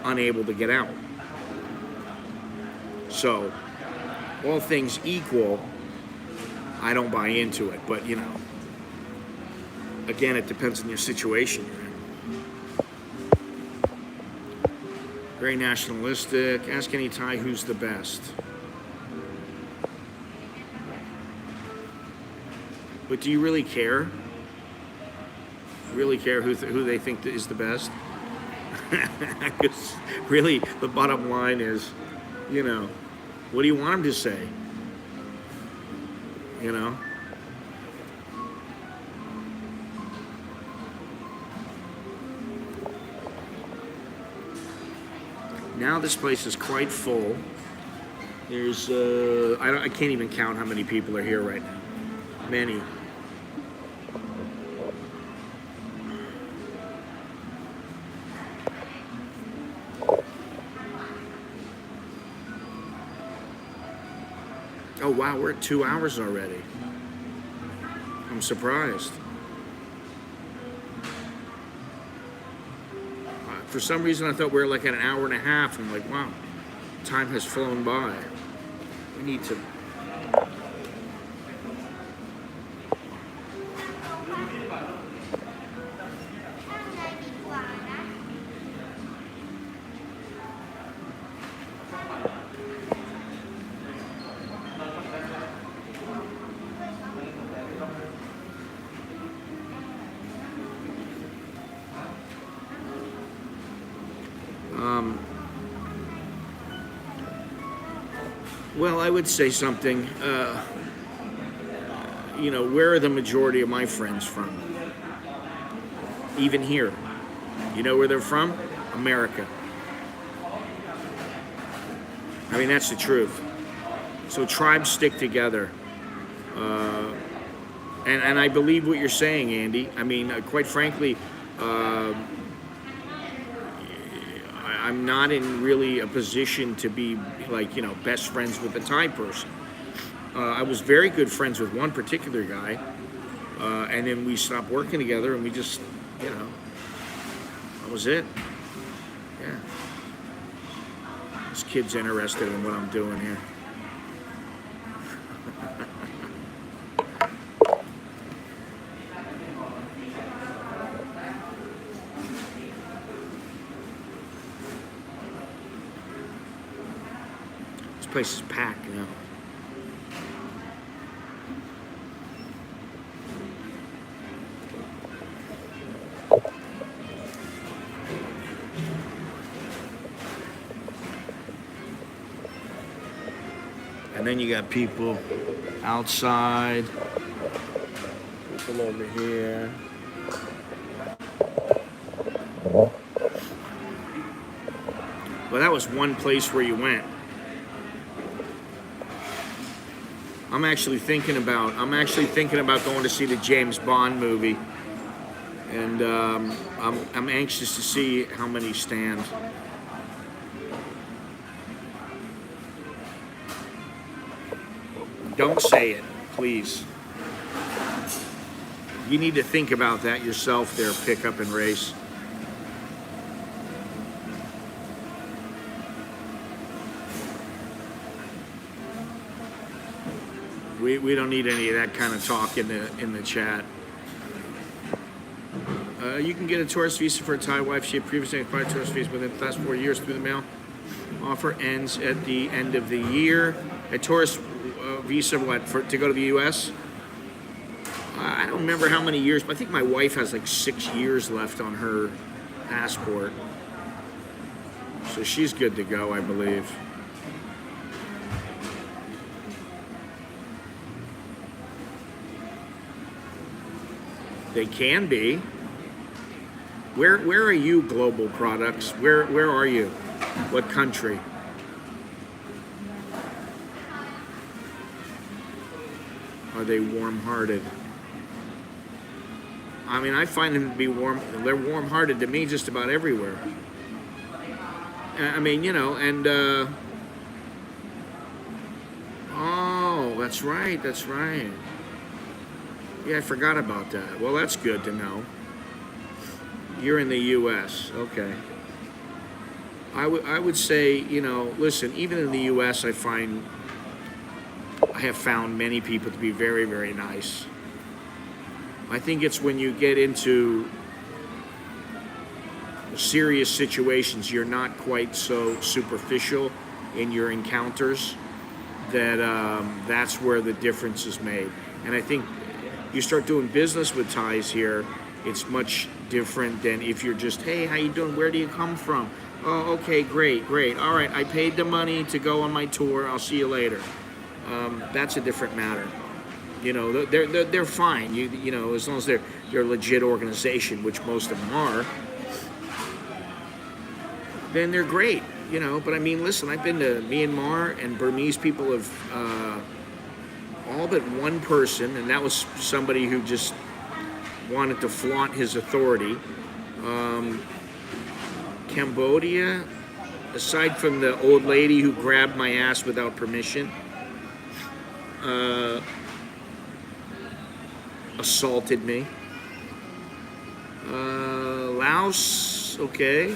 unable to get out. So, all things equal, I don't buy into it. But, you know, again, it depends on your situation you're in. Very nationalistic. Ask any Thai who's the best. But do you really care? Really care who they think is the best? Because really, the bottom line is, you know, what do you want them to say? You know? Now this place is quite full. There's, I can't even count how many people are here right now. Many. Oh wow, we're at 2 hours already. I'm surprised. For some reason I thought we were like at an hour and a half. I'm like, wow, time has flown by. We need to... Well, I would say something. Where are the majority of my friends from? Even here. You know where they're from? America. I mean, that's the truth. So tribes stick together. And I believe what you're saying, Andy. I mean, quite frankly, I'm not in really a position to be like, best friends with a Thai person. I was very good friends with one particular guy, and then we stopped working together, and we just, that was it. Yeah. This kid's interested in what I'm doing here. This place is packed, And then you got people outside, people over here. Well, that was one place where you went. I'm actually thinking about going to see the James Bond movie, and I'm anxious to see how many stand. Don't say it, please. You need to think about that yourself there, Pickup and Race. We don't need any of that kind of talk in the chat. You can get a tourist visa for a Thai wife. She had previously applied a tourist visa within the last 4 years through the mail. Offer ends at the end of the year. A tourist visa, to go to the U.S.? I don't remember how many years, but I think my wife has like 6 years left on her passport. So she's good to go, I believe. They can be. Where are you, Global Products? Where are you? What country? Are they warm-hearted? I mean, I find them to be warm. They're warm-hearted to me just about everywhere. I mean, and oh, that's right. Yeah, I forgot about that. Well, that's good to know. You're in the U.S. Okay. I would say, listen, even in the U.S., I have found many people to be very, very nice. I think it's when you get into serious situations, you're not quite so superficial in your encounters, that's where the difference is made. And I think you start doing business with Thais here, it's much different than if you're just, hey, how you doing? Where do you come from? Oh, okay, great. All right, I paid the money to go on my tour. I'll see you later. That's a different matter. They're fine. As long as they're a legit organization, which most of them are, then they're great. But I mean, listen, I've been to Myanmar, and Burmese people have all but one person, and that was somebody who just wanted to flaunt his authority. Cambodia, aside from the old lady who grabbed my ass without permission, assaulted me. Laos, okay.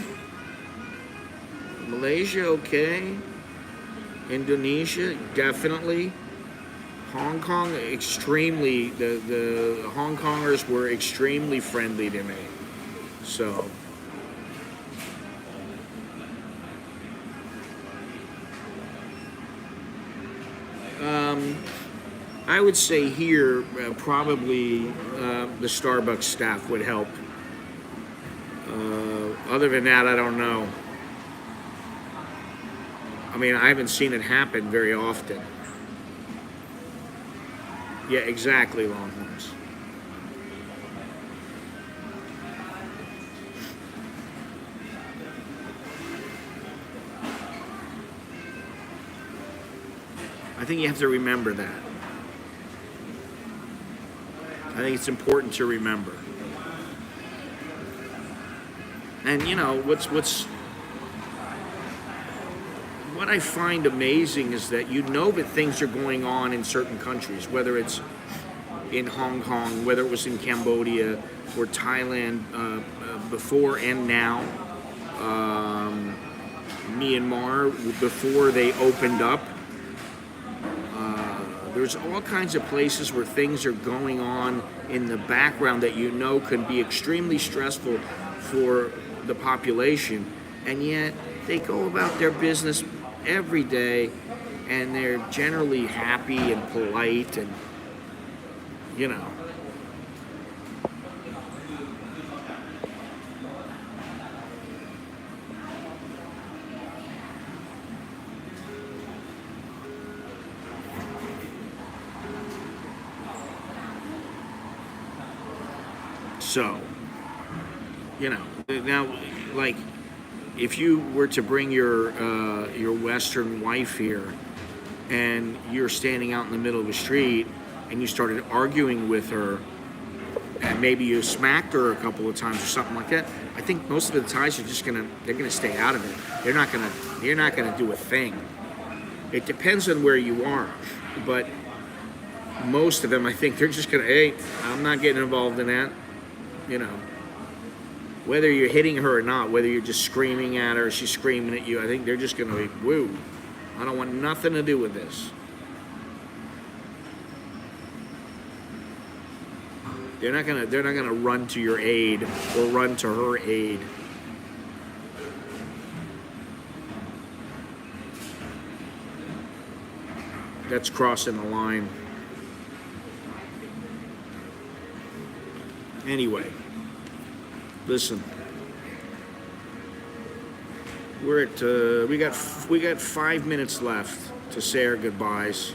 Malaysia, okay. Indonesia, definitely. Hong Kong, extremely, the Hong Kongers were extremely friendly to me. So, I would say here, probably the Starbucks staff would help. Other than that, I don't know. I mean, I haven't seen it happen very often. Yeah, exactly, Longhorns. I think you have to remember that. I think it's important to remember. And you know, what I find amazing is that you know that things are going on in certain countries, whether it's in Hong Kong, whether it was in Cambodia or Thailand before and now, Myanmar before they opened up. There's all kinds of places where things are going on in the background that you know can be extremely stressful for the population, and yet they go about their business every day, and they're generally happy and polite, and you know. So, you know, now, like, if you were to bring your Western wife here, and you're standing out in the middle of the street, and you started arguing with her, and maybe you smacked her a couple of times or something like that, I think most of the Thais are just they're gonna stay out of it. You're not gonna do a thing. It depends on where you are, but most of them, I think, they're just gonna, hey, I'm not getting involved in that. You know, whether you're hitting her or not, whether you're just screaming at her, or she's screaming at you, I think they're just going to be, woo, I don't want nothing to do with this. They're not gonna run to your aid or run to her aid. That's crossing the line. Anyway, listen. We're at we got 5 minutes left to say our goodbyes.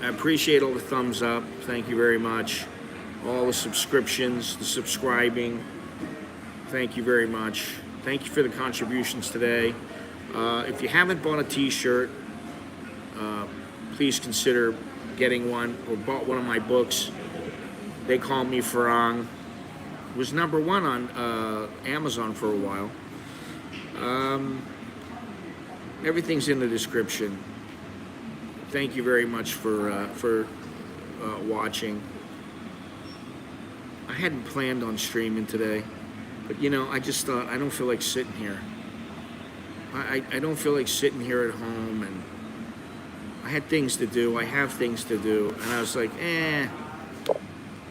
I appreciate all the thumbs up. Thank you very much. All the subscriptions, the subscribing. Thank you very much. Thank you for the contributions today. If you haven't bought a t-shirt, please consider getting one, or bought one of my books. They Call Me Farang. It was #1 on Amazon for a while. Everything's in the description. Thank you very much for watching. I hadn't planned on streaming today, but you know, I just thought, I don't feel like sitting here. I don't feel like sitting here at home, and I had things to do. I have things to do, and I was like,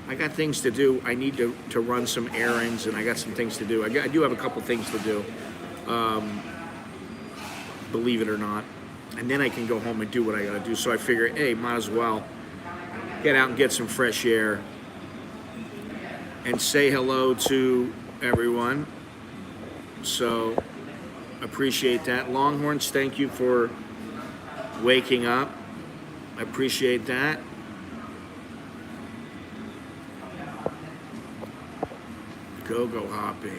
I got things to do. I need to run some errands, and I got some things to do. I do have a couple things to do, believe it or not. And then I can go home and do what I gotta do. So I figure, hey, might as well get out and get some fresh air and say hello to everyone. So appreciate that. Longhorns, thank you for waking up. I appreciate that. Go Hoppy.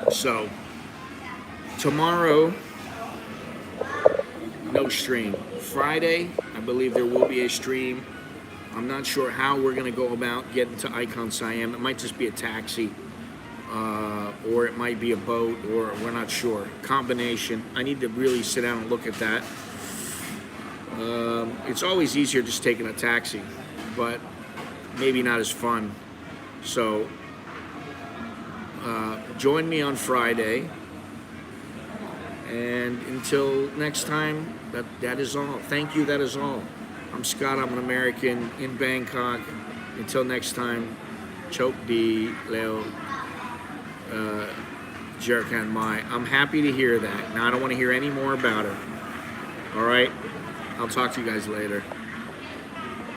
So, tomorrow, no stream. Friday, I believe there will be a stream. I'm not sure how we're going to go about getting to Icon Siam. It might just be a taxi, or it might be a boat, or we're not sure. Combination. I need to really sit down and look at that. It's always easier just taking a taxi, but maybe not as fun. So, join me on Friday, and until next time, that is all. Thank you, that is all. I'm Scott. I'm an American in Bangkok. Until next time, choke D, Leo, Jerkan Mai. I'm happy to hear that. Now I don't want to hear any more about it. All right? I'll talk to you guys later.